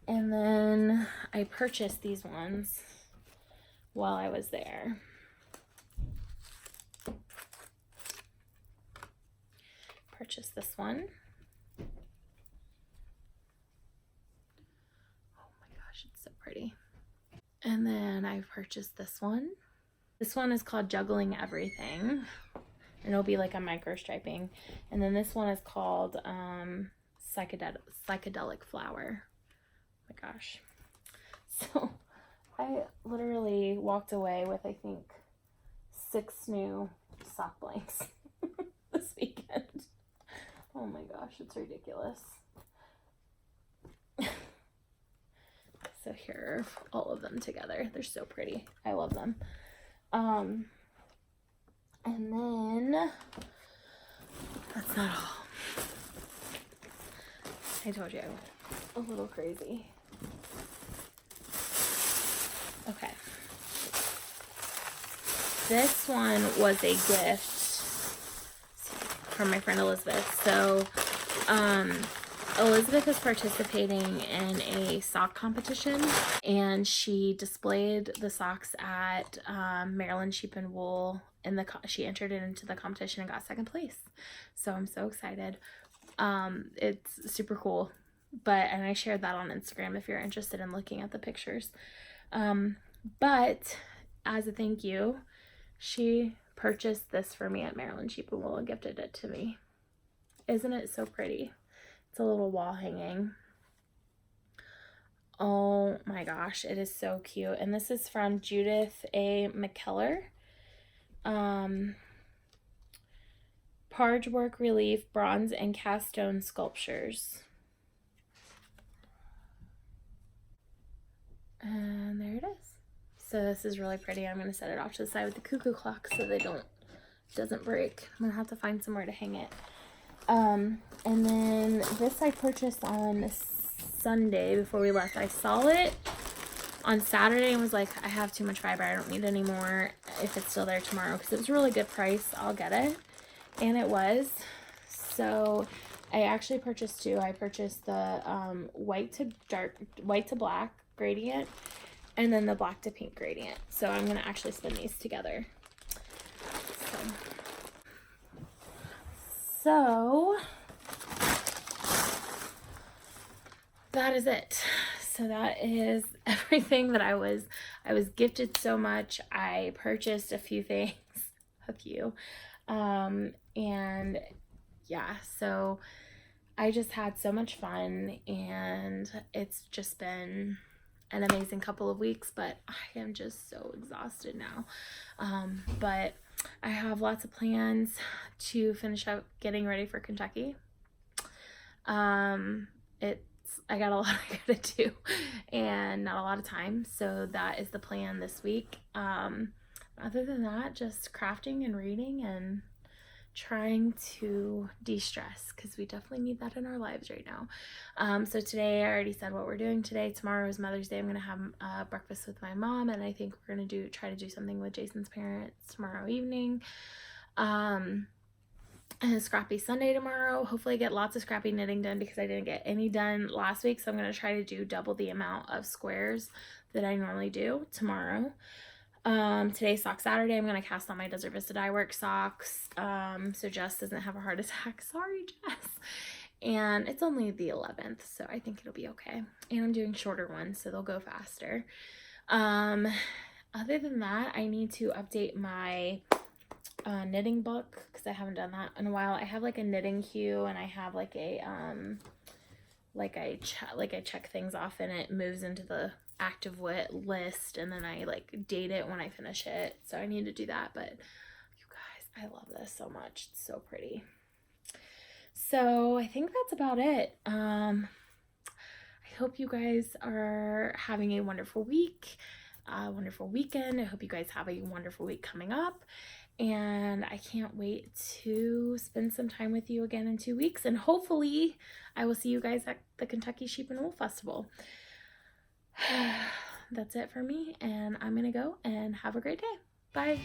[SPEAKER 1] And then I purchased these ones while I was there. Purchased this one. Oh my gosh, it's so pretty. And then I purchased this one. This one is called Juggling Everything. And it'll be like a micro striping. And then this one is called Psychedelic Flower. Oh my gosh. So I literally walked away with, I think, 6 new sock blanks this weekend. Oh my gosh, it's ridiculous. So here are all of them together. They're so pretty. I love them. And then that's not all. I told you I went a little crazy. Okay. This one was a gift from my friend Elizabeth. So, Elizabeth is participating in a sock competition, and she displayed the socks at Maryland Sheep and Wool. She entered it into the competition and got 2nd place. So I'm so excited. It's super cool. And I shared that on Instagram if you're interested in looking at the pictures. But as a thank you, she purchased this for me at Maryland Sheep and Wool and gifted it to me. Isn't it so pretty? It's a little wall hanging. Oh my gosh, it is so cute. And this is from Judith A. McKellar. Parge Work Relief Bronze and Cast Stone Sculptures. And there it is. So this is really pretty. I'm going to set it off to the side with the cuckoo clock so they don't doesn't break. I'm gonna have to find somewhere to hang it. And then this I purchased on Sunday before we left. I saw it on Saturday and was like, I have too much fiber, I don't need any more. If it's still there tomorrow, because it was a really good price, I'll get it. And it was. So I actually purchased two. I purchased the white to black gradient, and then the black to pink gradient. So I'm gonna actually spin these together. So that is it. So that is everything that I was gifted so much. I purchased a few things, and yeah, so I just had so much fun, and it's just been an amazing couple of weeks, but I am just so exhausted now. But I have lots of plans to finish up getting ready for Kentucky. I got a lot I gotta do and not a lot of time, so that is the plan this week. Other than that, just crafting and reading and trying to de-stress, because we definitely need that in our lives right now. So today, I already said what we're doing today. Tomorrow is Mother's Day. I'm gonna have breakfast with my mom, and I think we're gonna try to do something with Jason's parents tomorrow evening. And a scrappy Sunday tomorrow. Hopefully I get lots of scrappy knitting done, because I didn't get any done last week, so I'm going to try to do double the amount of squares that I normally do tomorrow. Today's Sock Saturday. I'm going to cast on my Desert Vista Dye Work socks, so Jess doesn't have a heart attack. Sorry, Jess. And it's only the 11th, so I think it'll be okay. And I'm doing shorter ones, so they'll go faster. Other than that, I need to update my knitting book, because I haven't done that in a while. I have like a knitting queue, and I have like a I check things off, and it moves into the active list, and then I like date it when I finish it. So I need to do that. But you guys, I love this so much. It's so pretty. So I think that's about it. I hope you guys are having a wonderful week, a wonderful weekend. I hope you guys have a wonderful week coming up. And I can't wait to spend some time with you again in 2 weeks. And hopefully I will see you guys at the Kentucky Sheep and Wool Festival. That's it for me. And I'm going to go and have a great day. Bye.